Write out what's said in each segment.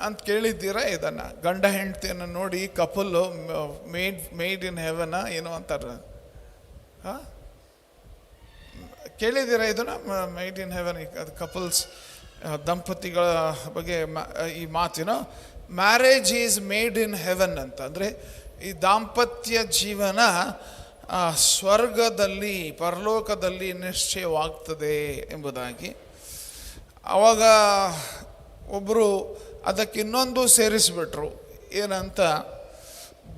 ಅಂತ ಕೇಳಿದ್ದೀರಾ? ಇದನ್ನು ಗಂಡ ಹೆಂಡತಿಯನ್ನು ನೋಡಿ ಕಪಲ್ಲು ಮೇಡ್ ಇನ್ ಹೆವನ ಏನೋ ಅಂತಾರೆ. ಹಾಂ, ಕೇಳಿದ್ದೀರಾ ಇದನ್ನು? ಮೇಡ್ ಇನ್ ಹೆವನ್, ಅದು ಕಪಲ್ಸ್ ದಂಪತಿಗಳ ಬಗ್ಗೆ ಈ ಮಾತಿನ marriage is made in heaven ಅಂತ. ಅಂದರೆ ಈ ದಾಂಪತ್ಯ ಜೀವನ ಸ್ವರ್ಗದಲ್ಲಿ ಪರಲೋಕದಲ್ಲಿ ನಿಶ್ಚಯವಾಗ್ತದೆ ಎಂಬುದಾಗಿ. ಆವಾಗ ಒಬ್ಬರು ಅದಕ್ಕೆ ಇನ್ನೊಂದು ಸೇರಿಸಿಬಿಟ್ರು, ಏನಂತ,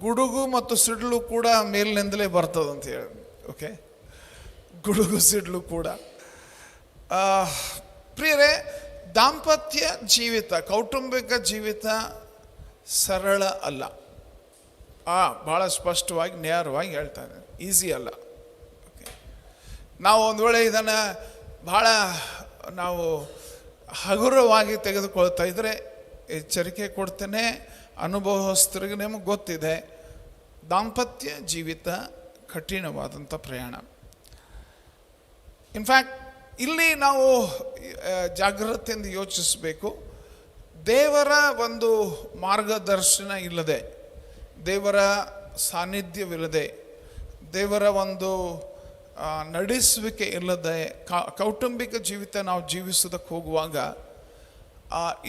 ಗುಡುಗು ಮತ್ತು ಸಿಡ್ಲು ಕೂಡ ಮೇಲಿನಿಂದಲೇ ಬರ್ತದಂತ ಹೇಳಿ. ಓಕೆ, ಗುಡುಗು ಸಿಡ್ಲು ಕೂಡ. ಪ್ರಿಯರೇ, ದಾಂಪತ್ಯ ಜೀವಿತ, ಕೌಟುಂಬಿಕ ಜೀವಿತ ಸರಳ ಅಲ್ಲ. ಭಾಳ ಸ್ಪಷ್ಟವಾಗಿ ನೇರವಾಗಿ ಹೇಳ್ತಾನೆ, ಈಸಿ ಅಲ್ಲ. ಓಕೆ, ನಾವು ಒಂದು ವೇಳೆ ಇದನ್ನು ಭಾಳ ನಾವು ಹಗುರವಾಗಿ ತೆಗೆದುಕೊಳ್ತಾ ಇದ್ದರೆ ಎಚ್ಚರಿಕೆ ಕೊಡ್ತೇನೆ, ಅನುಭವಸ್ಥರಿಗೆ ನಿಮಗೆ ಗೊತ್ತಿದೆ, ದಾಂಪತ್ಯ ಜೀವಿತ ಕಠಿಣವಾದಂಥ ಪ್ರಯಾಣ. ಇನ್ಫ್ಯಾಕ್ಟ್ ಇಲ್ಲಿ ನಾವು ಜಾಗೃತಿಯಿಂದ ಯೋಚಿಸಬೇಕು. ದೇವರ ಒಂದು ಮಾರ್ಗದರ್ಶನ ಇಲ್ಲದೆ, ದೇವರ ಸಾನ್ನಿಧ್ಯವಿಲ್ಲದೆ, ದೇವರ ಒಂದು ನಡೆಸುವಿಕೆ ಇಲ್ಲದೆ ಕೌಟುಂಬಿಕ ಜೀವಿತ ನಾವು ಜೀವಿಸೋದಕ್ಕೆ ಹೋಗುವಾಗ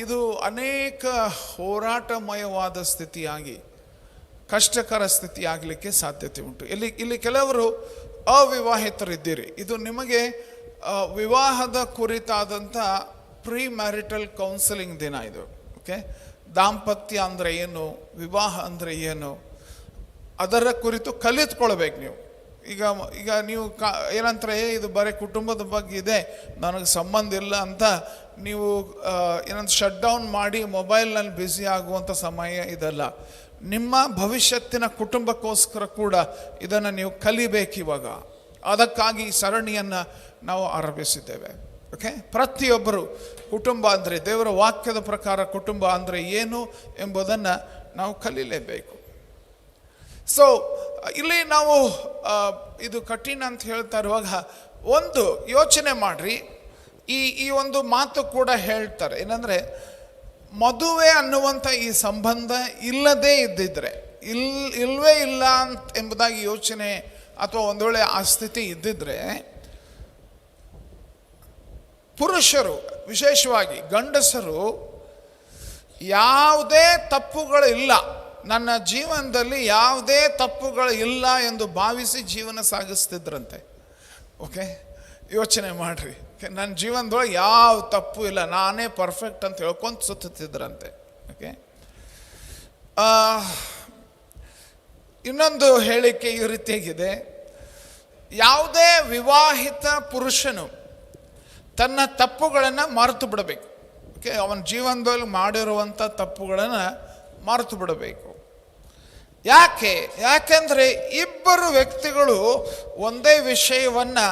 ಇದು ಅನೇಕ ಹೋರಾಟಮಯವಾದ ಸ್ಥಿತಿಯಾಗಿ ಕಷ್ಟಕರ ಸ್ಥಿತಿ ಆಗಲಿಕ್ಕೆ ಸಾಧ್ಯತೆ ಉಂಟು. ಇಲ್ಲಿ ಕೆಲವರು ಅವಿವಾಹಿತರಿದ್ದೀರಿ, ಇದು ನಿಮಗೆ ವಿವಾಹದ ಕುರಿತಾದಂಥ ಪ್ರೀ ಮ್ಯಾರಿಟಲ್ ಕೌನ್ಸಿಲಿಂಗ್ ದಿನ ಇದು. ಓಕೆ, ದಾಂಪತ್ಯ ಅಂದರೆ ಏನು, ವಿವಾಹ ಅಂದರೆ ಏನು, ಅದರ ಕುರಿತು ಕಲಿತ್ಕೊಳ್ಬೇಕು ನೀವು. ಈಗ ನೀವು ಏನಂತಾರೆ, ಇದು ಬರೀ ಕುಟುಂಬದ ಬಗ್ಗೆ ಇದೆ, ನನಗೆ ಸಂಬಂಧ ಇಲ್ಲ ಅಂತ ನೀವು ಏನಂತ ಶಟ್ ಡೌನ್ ಮಾಡಿ ಮೊಬೈಲ್ನಲ್ಲಿ ಬ್ಯುಸಿ ಆಗುವಂಥ ಸಮಯ ಇದಲ್ಲ. ನಿಮ್ಮ ಭವಿಷ್ಯತ್ತಿನ ಕುಟುಂಬಕ್ಕೋಸ್ಕರ ಕೂಡ ಇದನ್ನು ನೀವು ಕಲಿಬೇಕು ಇವಾಗ. ಅದಕ್ಕಾಗಿ ಈ ಸರಣಿಯನ್ನು ನಾವು ಆರಂಭಿಸಿದ್ದೇವೆ. ಓಕೆ, ಪ್ರತಿಯೊಬ್ಬರು ಕುಟುಂಬ ಅಂದರೆ, ದೇವರ ವಾಕ್ಯದ ಪ್ರಕಾರ ಕುಟುಂಬ ಅಂದರೆ ಏನು ಎಂಬುದನ್ನು ನಾವು ಕಲೀಲೇಬೇಕು. ಸೊ ಇಲ್ಲಿ ನಾವು ಇದು ಕಠಿಣ ಅಂತ ಹೇಳ್ತಾ ಇರುವಾಗ ಒಂದು ಯೋಚನೆ ಮಾಡ್ರಿ, ಈ ಒಂದು ಮಾತು ಕೂಡ ಹೇಳ್ತಾರೆ, ಏನಂದರೆ ಮದುವೆ ಅನ್ನುವಂಥ ಈ ಸಂಬಂಧ ಇಲ್ಲದೇ ಇದ್ದಿದ್ರೆ, ಇಲ್ಲವೇ ಇಲ್ಲ ಅಂತ ಎಂಬುದಾಗಿ ಯೋಚನೆ ಅಥವಾ ಒಂದು ವೇಳೆ ಆ ಸ್ಥಿತಿ ಇದ್ದಿದ್ರೆ, ಪುರುಷರು ವಿಶೇಷವಾಗಿ ಗಂಡಸರು ಯಾವುದೇ ತಪ್ಪುಗಳಿಲ್ಲ, ನನ್ನ ಜೀವನದಲ್ಲಿ ಯಾವುದೇ ತಪ್ಪುಗಳು ಇಲ್ಲ ಎಂದು ಭಾವಿಸಿ ಜೀವನ ಸಾಗಿಸ್ತಿದ್ರಂತೆ. ಓಕೆ, ಯೋಚನೆ ಮಾಡಿರಿ, ನನ್ನ ಜೀವನದೊಳಗೆ ಯಾವ ತಪ್ಪು ಇಲ್ಲ, ನಾನೇ ಪರ್ಫೆಕ್ಟ್ ಅಂತ ಹೇಳ್ಕೊಂಡು ಸುತ್ತಿದ್ರಂತೆ. ಓಕೆ, ಇನ್ನೊಂದು ಹೇಳಿಕೆ ಈ ರೀತಿಯಾಗಿದೆ, ಯಾವುದೇ ವಿವಾಹಿತ ಪುರುಷನು ತನ್ನ ತಪ್ಪುಗಳನ್ನು ಮರೆತು ಬಿಡಬೇಕು. ಓಕೆ, ಅವನ ಜೀವನದಲ್ಲಿ ಮಾಡಿರುವಂಥ ತಪ್ಪುಗಳನ್ನು ಮರೆತು ಬಿಡಬೇಕು. ಯಾಕೆಂದರೆ ಇಬ್ಬರು ವ್ಯಕ್ತಿಗಳು ಒಂದೇ ವಿಷಯವನ್ನು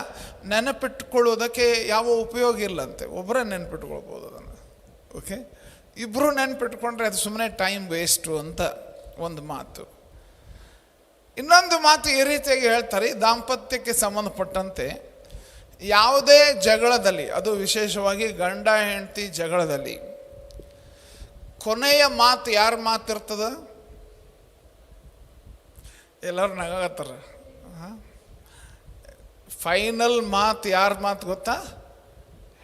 ನೆನಪಿಟ್ಕೊಳ್ಳೋದಕ್ಕೆ ಯಾವ ಉಪಯೋಗ ಇಲ್ಲಂತೆ. ಒಬ್ಬರೇ ನೆನಪಿಟ್ಕೊಳ್ಬೋದು ಅದನ್ನು. ಓಕೆ, ಇಬ್ಬರು ನೆನಪಿಟ್ಕೊಂಡ್ರೆ ಅದು ಸುಮ್ಮನೆ ಟೈಮ್ ವೇಸ್ಟು ಅಂತ ಒಂದು ಮಾತು. ಇನ್ನೊಂದು ಮಾತು ಈ ರೀತಿಯಾಗಿ ಹೇಳ್ತಾರೆ, ದಾಂಪತ್ಯಕ್ಕೆ ಸಂಬಂಧಪಟ್ಟಂತೆ ಯಾವುದೇ ಜಗಳದಲ್ಲಿ, ಅದು ವಿಶೇಷವಾಗಿ ಗಂಡ ಹೆಂಡತಿ ಜಗಳದಲ್ಲಿ ಕೊನೆಯ ಮಾತು ಯಾರ ಮಾತಿರ್ತದ? ಎಲ್ಲರೂ ನಗಾಗತ್ತಾರ. ಫೈನಲ್ ಮಾತು ಯಾರ ಮಾತು ಗೊತ್ತಾ?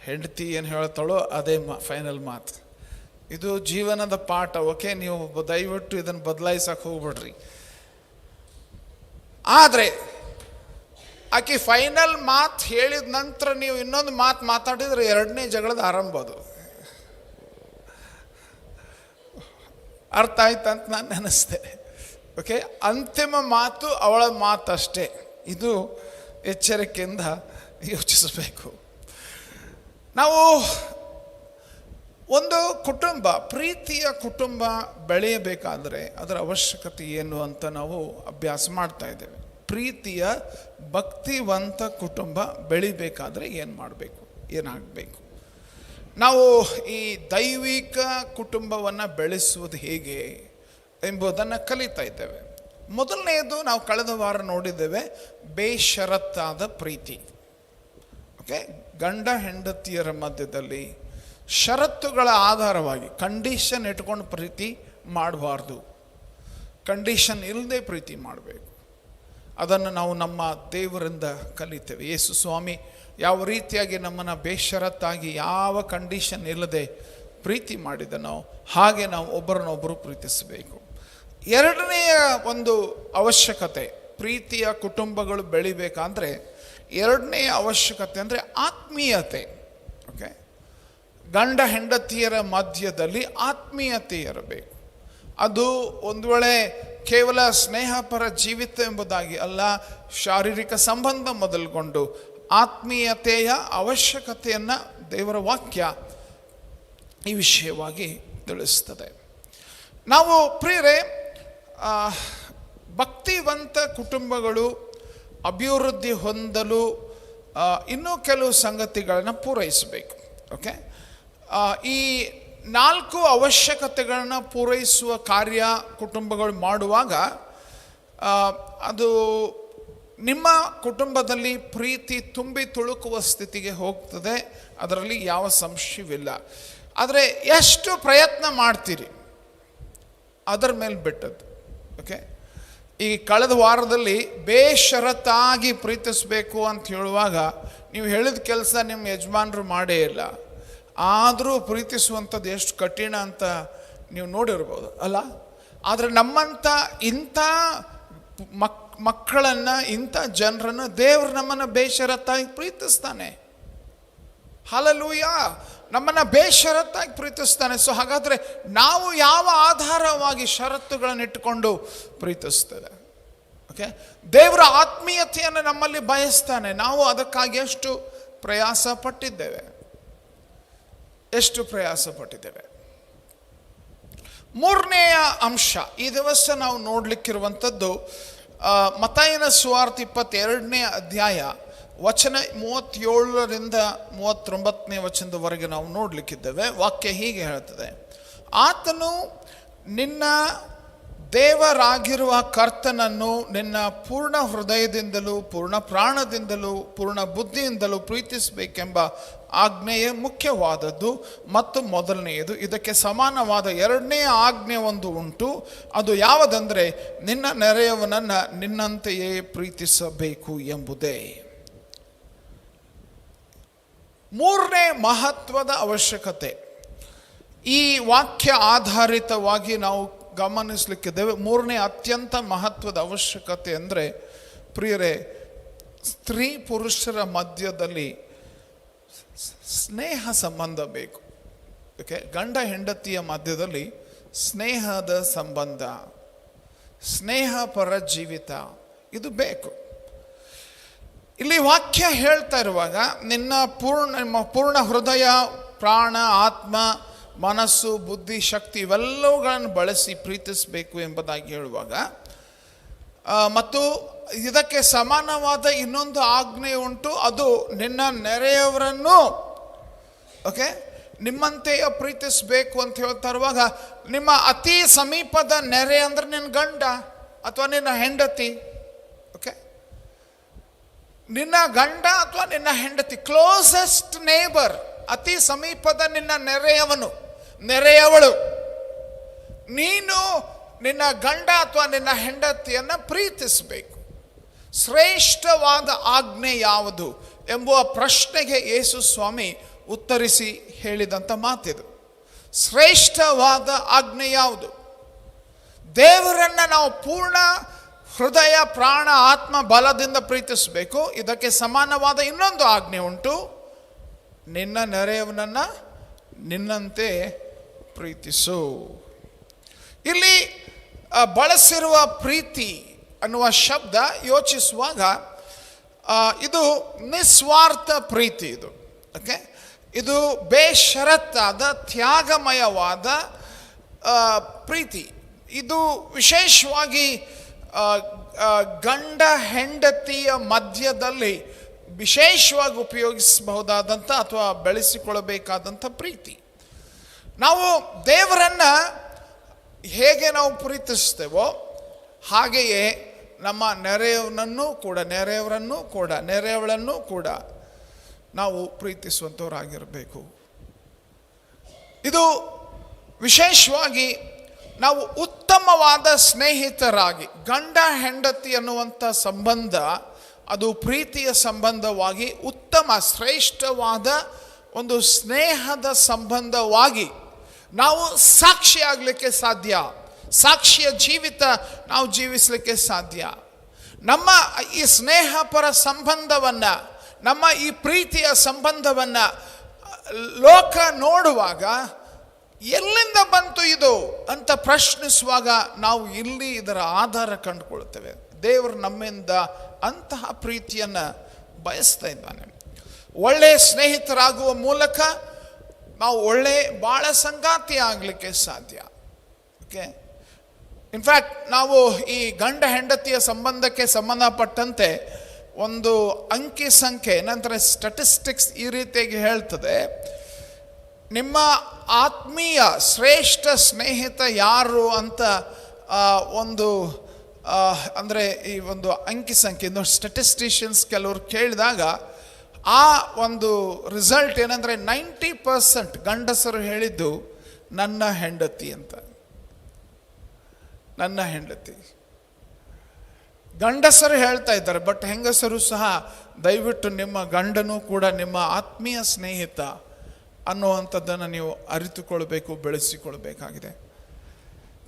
ಹೆಂಡತಿ ಏನು ಹೇಳ್ತಾಳೋ ಅದೇ ಫೈನಲ್ ಮಾತು. ಇದು ಜೀವನದ ಪಾಠ. ಓಕೆ, ನೀವು ದಯವಿಟ್ಟು ಇದನ್ನು ಬದಲಾಯಿಸಕ್ಕೆ ಹೋಗ್ಬಿಡ್ರಿ. ಆದರೆ ಆಕೆ ಫೈನಲ್ ಮಾತು ಹೇಳಿದ ನಂತರ ನೀವು ಇನ್ನೊಂದು ಮಾತು ಮಾತಾಡಿದ್ರೆ ಎರಡನೇ ಜಗಳದ ಆರಂಭ. ಅದು ಅರ್ಥ ಆಯ್ತಂತ ನಾನು ನೆನೆಸ್ತೇನೆ. ಓಕೆ, ಅಂತಿಮ ಮಾತು ಅವಳ ಮಾತಷ್ಟೇ. ಇದು ಎಚ್ಚರಿಕೆಯಿಂದ ಯೋಚಿಸಬೇಕು. ನಾವು ಒಂದು ಕುಟುಂಬ, ಪ್ರೀತಿಯ ಕುಟುಂಬ ಬೆಳೆಯಬೇಕಾದರೆ ಅದರ ಅವಶ್ಯಕತೆ ಏನು ಅಂತ ನಾವು ಅಭ್ಯಾಸ ಮಾಡ್ತಾ ಇದ್ದೇವೆ. ಪ್ರೀತಿಯ ಭಕ್ತಿವಂತ ಕುಟುಂಬ ಬೆಳಿಬೇಕಾದ್ರೆ ಏನು ಮಾಡಬೇಕು, ಏನಾಗಬೇಕು? ನಾವು ಈ ದೈವಿಕ ಕುಟುಂಬವನ್ನು ಬೆಳೆಸುವುದು ಹೇಗೆ ಎಂಬುದನ್ನು ಕಲಿತಾ ಇದ್ದೇವೆ. ಮೊದಲನೆಯದು ನಾವು ಕಳೆದ ವಾರ ನೋಡಿದ್ದೇವೆ, ಬೇಷರತ್ತಾದ ಪ್ರೀತಿ. ಓಕೆ, ಗಂಡ ಹೆಂಡತಿಯರ ಮಧ್ಯದಲ್ಲಿ ಷರತ್ತುಗಳ ಆಧಾರವಾಗಿ ಕಂಡೀಷನ್ ಇಟ್ಕೊಂಡು ಪ್ರೀತಿ ಮಾಡಬಾರ್ದು. ಕಂಡೀಷನ್ ಇಲ್ಲದೆ ಪ್ರೀತಿ ಮಾಡಬೇಕು. ಅದನ್ನು ನಾವು ನಮ್ಮ ದೇವರಿಂದ ಕಲಿತೇವೆ. ಯೇಸು ಸ್ವಾಮಿ ಯಾವ ರೀತಿಯಾಗಿ ನಮ್ಮನ್ನು ಬೇಷರತ್ತಾಗಿ ಯಾವ ಕಂಡೀಷನ್ ಇಲ್ಲದೆ ಪ್ರೀತಿ ಮಾಡಿದನೋ ಹಾಗೆ ನಾವು ಒಬ್ಬರನ್ನೊಬ್ಬರು ಪ್ರೀತಿಸಬೇಕು. ಎರಡನೆಯ ಒಂದು ಅವಶ್ಯಕತೆ, ಪ್ರೀತಿಯ ಕುಟುಂಬಗಳು ಬೆಳಿಬೇಕಂದ್ರೆ ಎರಡನೆಯ ಅವಶ್ಯಕತೆ ಅಂದರೆ ಆತ್ಮೀಯತೆ. ಓಕೆ, ಗಂಡ ಹೆಂಡತಿಯರ ಮಧ್ಯದಲ್ಲಿ ಆತ್ಮೀಯತೆ ಇರಬೇಕು. ಅದು ಒಂದು ವೇಳೆ ಕೇವಲ ಸ್ನೇಹಪರ ಜೀವಿತ ಎಂಬುದಾಗಿ ಅಲ್ಲ, ಶಾರೀರಿಕ ಸಂಬಂಧ ಮೊದಲುಗೊಂಡು ಆತ್ಮೀಯತೆಯ ಅವಶ್ಯಕತೆಯನ್ನು ದೇವರ ವಾಕ್ಯ ಈ ವಿಷಯವಾಗಿ ತಿಳಿಸ್ತದೆ. ನಾವು ಪ್ರಿಯರೇ, ಭಕ್ತಿವಂತ ಕುಟುಂಬಗಳು ಅಭಿವೃದ್ಧಿ ಹೊಂದಲು ಇನ್ನೂ ಕೆಲವು ಸಂಗತಿಗಳನ್ನು ಪೂರೈಸಬೇಕು. ಓಕೆ, ಈ 4 ಅವಶ್ಯಕತೆಗಳನ್ನು ಪೂರೈಸುವ ಕಾರ್ಯ ಕುಟುಂಬಗಳು ಮಾಡುವಾಗ ಅದು ನಿಮ್ಮ ಕುಟುಂಬದಲ್ಲಿ ಪ್ರೀತಿ ತುಂಬಿ ತುಳುಕುವ ಸ್ಥಿತಿಗೆ ಹೋಗ್ತದೆ, ಅದರಲ್ಲಿ ಯಾವ ಸಂಶಯವಿಲ್ಲ. ಆದರೆ ಎಷ್ಟು ಪ್ರಯತ್ನ ಮಾಡ್ತೀರಿ ಅದರ ಮೇಲೆ ಬಿಟ್ಟದ್ದು. ಓಕೆ, ಈ ಕಳೆದ ವಾರದಲ್ಲಿ ಬೇಷರತ್ತಾಗಿ ಪ್ರೀತಿಸಬೇಕು ಅಂತ ಹೇಳುವಾಗ ನೀವು ಹೇಳಿದ ಕೆಲಸ ನಿಮ್ಮ ಯಜಮಾನರು ಮಾಡೇ ಇಲ್ಲ, ಆದರೂ ಪ್ರೀತಿಸುವಂಥದ್ದು ಎಷ್ಟು ಕಠಿಣ ಅಂತ ನೀವು ನೋಡಿರ್ಬೋದು ಅಲ್ಲ. ಆದರೆ ನಮ್ಮಂಥ ಇಂಥ ಮಕ್ಕಳನ್ನು, ಇಂಥ ಜನರನ್ನು ದೇವರು ನಮ್ಮನ್ನು ಬೇಷರತ್ತಾಗಿ ಪ್ರೀತಿಸ್ತಾನೆ. ಹಲ್ಲೆಲೂಯಾ, ನಮ್ಮನ್ನು ಬೇಷರತ್ತಾಗಿ ಪ್ರೀತಿಸ್ತಾನೆ. ಸೊ ಹಾಗಾದರೆ ನಾವು ಯಾವ ಆಧಾರವಾಗಿ ಷರತ್ತುಗಳನ್ನು ಇಟ್ಟುಕೊಂಡು ಪ್ರೀತಿಸ್ತೇವೆ? ಓಕೆ, ದೇವರ ಆತ್ಮೀಯತೆಯನ್ನು ನಮ್ಮಲ್ಲಿ ಬಯಸ್ತಾನೆ. ನಾವು ಅದಕ್ಕಾಗಿ ಎಷ್ಟು ಪ್ರಯಾಸ ಪಟ್ಟಿದ್ದೇವೆ. ಮೂರನೆಯ ಅಂಶ ಈ ದಿವಸ ನಾವು ನೋಡಲಿಕ್ಕಿರುವಂಥದ್ದು ಮತ್ತಾಯನ ಸುವಾರ್ತೆ 22ನೇ ಅಧ್ಯಾಯ ವಚನ 37ರಿಂದ 39ನೇ ವಚನದವರೆಗೆ ನಾವು ನೋಡಲಿಕ್ಕಿದ್ದೇವೆ. ವಾಕ್ಯ ಹೀಗೆ ಹೇಳ್ತದೆ: ಆತನು ನಿನ್ನ ದೇವರಾಗಿರುವ ಕರ್ತನನ್ನು ನಿನ್ನ ಪೂರ್ಣ ಹೃದಯದಿಂದಲೂ ಪೂರ್ಣ ಪ್ರಾಣದಿಂದಲೂ ಪೂರ್ಣ ಬುದ್ಧಿಯಿಂದಲೂ ಪ್ರೀತಿಸಬೇಕೆಂಬ ಆಜ್ಞೆಯೇ ಮುಖ್ಯವಾದದ್ದು ಮತ್ತು ಮೊದಲನೆಯದು. ಇದಕ್ಕೆ ಸಮಾನವಾದ ಎರಡನೆಯ ಆಜ್ಞೆ ಒಂದು ಉಂಟು, ಅದು ಯಾವುದಂದರೆ ನಿನ್ನ ನೆರೆಯವನನ್ನು ನಿನ್ನಂತೆಯೇ ಪ್ರೀತಿಸಬೇಕು ಎಂಬುದೇ. ಮೂರನೇ ಮಹತ್ವದ ಅವಶ್ಯಕತೆ ಈ ವಾಕ್ಯ ಆಧಾರಿತವಾಗಿ ನಾವು ಗಮನಿಸಲಿಕ್ಕಿದ್ದೇವೆ. ಮೂರನೇ ಅತ್ಯಂತ ಮಹತ್ವದ ಅವಶ್ಯಕತೆ ಅಂದರೆ ಪ್ರಿಯರೇ, ಸ್ತ್ರೀ ಪುರುಷರ ಮಧ್ಯದಲ್ಲಿ ಸ್ನೇಹ ಸಂಬಂಧ ಬೇಕು. ಓಕೆ, ಗಂಡ ಹೆಂಡತಿಯ ಮಧ್ಯದಲ್ಲಿ ಸ್ನೇಹದ ಸಂಬಂಧ, ಸ್ನೇಹಪರ ಜೀವಿತ ಇದು ಬೇಕು. ಇಲ್ಲಿ ವಾಕ್ಯ ಹೇಳ್ತಾ ಇರುವಾಗ ನಿಮ್ಮ ಪೂರ್ಣ ಹೃದಯ, ಪ್ರಾಣ, ಆತ್ಮ, ಮನಸ್ಸು, ಬುದ್ಧಿ, ಶಕ್ತಿ ಇವೆಲ್ಲವುಗಳನ್ನು ಬಳಸಿ ಪ್ರೀತಿಸಬೇಕು ಎಂಬುದಾಗಿ ಹೇಳುವಾಗ, ಮತ್ತು ಇದಕ್ಕೆ ಸಮಾನವಾದ ಇನ್ನೊಂದು ಆಜ್ಞೆ ಉಂಟು, ಅದು ನಿನ್ನ ನೆರೆಯವರನ್ನು ಓಕೆ ನಿಮ್ಮಂತೆಯೇ ಪ್ರೀತಿಸಬೇಕು ಅಂತ ಹೇಳ್ತಾ ಇರುವಾಗ, ನಿಮ್ಮ ಅತಿ ಸಮೀಪದ ನೆರೆ ಅಂದ್ರೆ ನಿನ್ನ ಗಂಡ ಅಥವಾ ನಿನ್ನ ಹೆಂಡತಿ. ಓಕೆ, ನಿನ್ನ ಗಂಡ ಅಥವಾ ನಿನ್ನ ಹೆಂಡತಿ, ಕ್ಲೋಸೆಸ್ಟ್ ನೇಬರ್, ಅತಿ ಸಮೀಪದ ನಿನ್ನ ನೆರೆಯವಳು. ನೀನು ನಿನ್ನ ಗಂಡ ಅಥವಾ ನಿನ್ನ ಹೆಂಡತಿಯನ್ನು ಪ್ರೀತಿಸಬೇಕು. ಶ್ರೇಷ್ಠವಾದ ಆಜ್ಞೆ ಯಾವುದು ಎಂಬುವ ಪ್ರಶ್ನೆಗೆ ಯೇಸು ಸ್ವಾಮಿ ಉತ್ತರಿಸಿ ಹೇಳಿದಂಥ ಮಾತಿದು. ಶ್ರೇಷ್ಠವಾದ ಆಜ್ಞೆ ಯಾವುದು? ದೇವರನ್ನು ನಾವು ಪೂರ್ಣ ಹೃದಯ, ಪ್ರಾಣ, ಆತ್ಮ, ಬಲದಿಂದ ಪ್ರೀತಿಸಬೇಕು. ಇದಕ್ಕೆ ಸಮಾನವಾದ ಇನ್ನೊಂದು ಆಜ್ಞೆ ಉಂಟು, ನಿನ್ನ ನೆರೆಯವನನ್ನು ನಿನ್ನಂತೆ ಪ್ರೀತಿಸು. ಇಲ್ಲಿ ಬಳಸಿರುವ ಪ್ರೀತಿ ಅನ್ನುವ ಶಬ್ದ ಯೋಚಿಸುವಾಗ ಇದು ನಿಸ್ವಾರ್ಥ ಪ್ರೀತಿ. ಇದು ಓಕೆ, ಇದು ಬೇಷರತ್ತಾದ ತ್ಯಾಗಮಯವಾದ ಪ್ರೀತಿ. ಇದು ವಿಶೇಷವಾಗಿ ಗಂಡ ಹೆಂಡತಿಯ ಮಧ್ಯದಲ್ಲಿ ವಿಶೇಷವಾಗಿ ಉಪಯೋಗಿಸಬಹುದಾದಂಥ ಅಥವಾ ಬೆಳೆಸಿಕೊಳ್ಳಬೇಕಾದಂಥ ಪ್ರೀತಿ. ನಾವು ದೇವರನ್ನು ಹೇಗೆ ನಾವು ಪ್ರೀತಿಸ್ತೇವೋ ಹಾಗೆಯೇ ನಮ್ಮ ನೆರೆಯವರನ್ನೂ ಕೂಡ ನಾವು ಪ್ರೀತಿಸುವಂಥವರಾಗಿರಬೇಕು. ಇದು ವಿಶೇಷವಾಗಿ ನಾವು ಉತ್ತಮವಾದ ಸ್ನೇಹಿತರಾಗಿ, ಗಂಡ ಹೆಂಡತಿ ಅನ್ನುವಂಥ ಸಂಬಂಧ ಅದು ಪ್ರೀತಿಯ ಸಂಬಂಧವಾಗಿ ಉತ್ತಮ ಶ್ರೇಷ್ಠವಾದ ಒಂದು ಸ್ನೇಹದ ಸಂಬಂಧವಾಗಿ ನಾವು ಸಾಕ್ಷಿಯಾಗಲಿಕ್ಕೆ ಸಾಧ್ಯ, ಸಾಕ್ಷಿಯ ಜೀವಿತ ನಾವು ಜೀವಿಸಲಿಕ್ಕೆ ಸಾಧ್ಯ. ನಮ್ಮ ಈ ಸ್ನೇಹಪರ ಸಂಬಂಧವನ್ನು, ನಮ್ಮ ಈ ಪ್ರೀತಿಯ ಸಂಬಂಧವನ್ನು ಲೋಕ ನೋಡುವಾಗ ಎಲ್ಲಿಂದ ಬಂತು ಇದು ಅಂತ ಪ್ರಶ್ನಿಸುವಾಗ ನಾವು ಇಲ್ಲಿ ಇದರ ಆಧಾರ ಕಂಡುಕೊಳ್ತೇವೆ. ದೇವರು ನಮ್ಮಿಂದ ಅಂತಹ ಪ್ರೀತಿಯನ್ನು ಬಯಸ್ತಾ ಇದ್ದಾನೆ. ಒಳ್ಳೆಯ ಸ್ನೇಹಿತರಾಗುವ ಮೂಲಕ ನಾವು ಒಳ್ಳೆ ಬಾಳ ಸಂಗಾತಿ ಆಗಲಿಕ್ಕೆ ಸಾಧ್ಯ. ಓಕೆ, ಇನ್ಫ್ಯಾಕ್ಟ್ ನಾವು ಈ ಗಂಡ ಹೆಂಡತಿಯ ಸಂಬಂಧಕ್ಕೆ ಸಂಬಂಧಪಟ್ಟಂತೆ ಒಂದು ಅಂಕಿ ಸಂಖ್ಯೆ, ನಂತರ ಸ್ಟ್ಯಾಟಿಸ್ಟಿಕ್ಸ್ ಈ ರೀತಿಯಾಗಿ ಹೇಳ್ತದೆ, ನಿಮ್ಮ ಆತ್ಮೀಯ ಶ್ರೇಷ್ಠ ಸ್ನೇಹಿತ ಯಾರು ಅಂತ ಒಂದು ಅಂದರೆ ಈ ಒಂದು ಅಂಕಿ ಸಂಖ್ಯೆ ಸ್ಟ್ಯಾಟಿಸ್ಟಿಷಿಯನ್ಸ್ ಕೆಲವರು ಕೇಳಿದಾಗ ಆ ಒಂದು ರಿಸಲ್ಟ್ ಏನಂದರೆ 90% ಗಂಡಸರು ಹೇಳಿದ್ದು ನನ್ನ ಹೆಂಡತಿ ಅಂತ. ನನ್ನ ಹೆಂಡತಿ ಗಂಡಸರು ಹೇಳ್ತಾ ಇದ್ದಾರೆ. ಬಟ್ ಹೆಂಗಸರು ಸಹ ದಯವಿಟ್ಟು ನಿಮ್ಮ ಗಂಡನೂ ಕೂಡ ನಿಮ್ಮ ಆತ್ಮೀಯ ಸ್ನೇಹಿತ ಅನ್ನುವಂಥದ್ದನ್ನು ನೀವು ಅರಿತುಕೊಳ್ಬೇಕು, ಬೆಳೆಸಿಕೊಳ್ಬೇಕಾಗಿದೆ.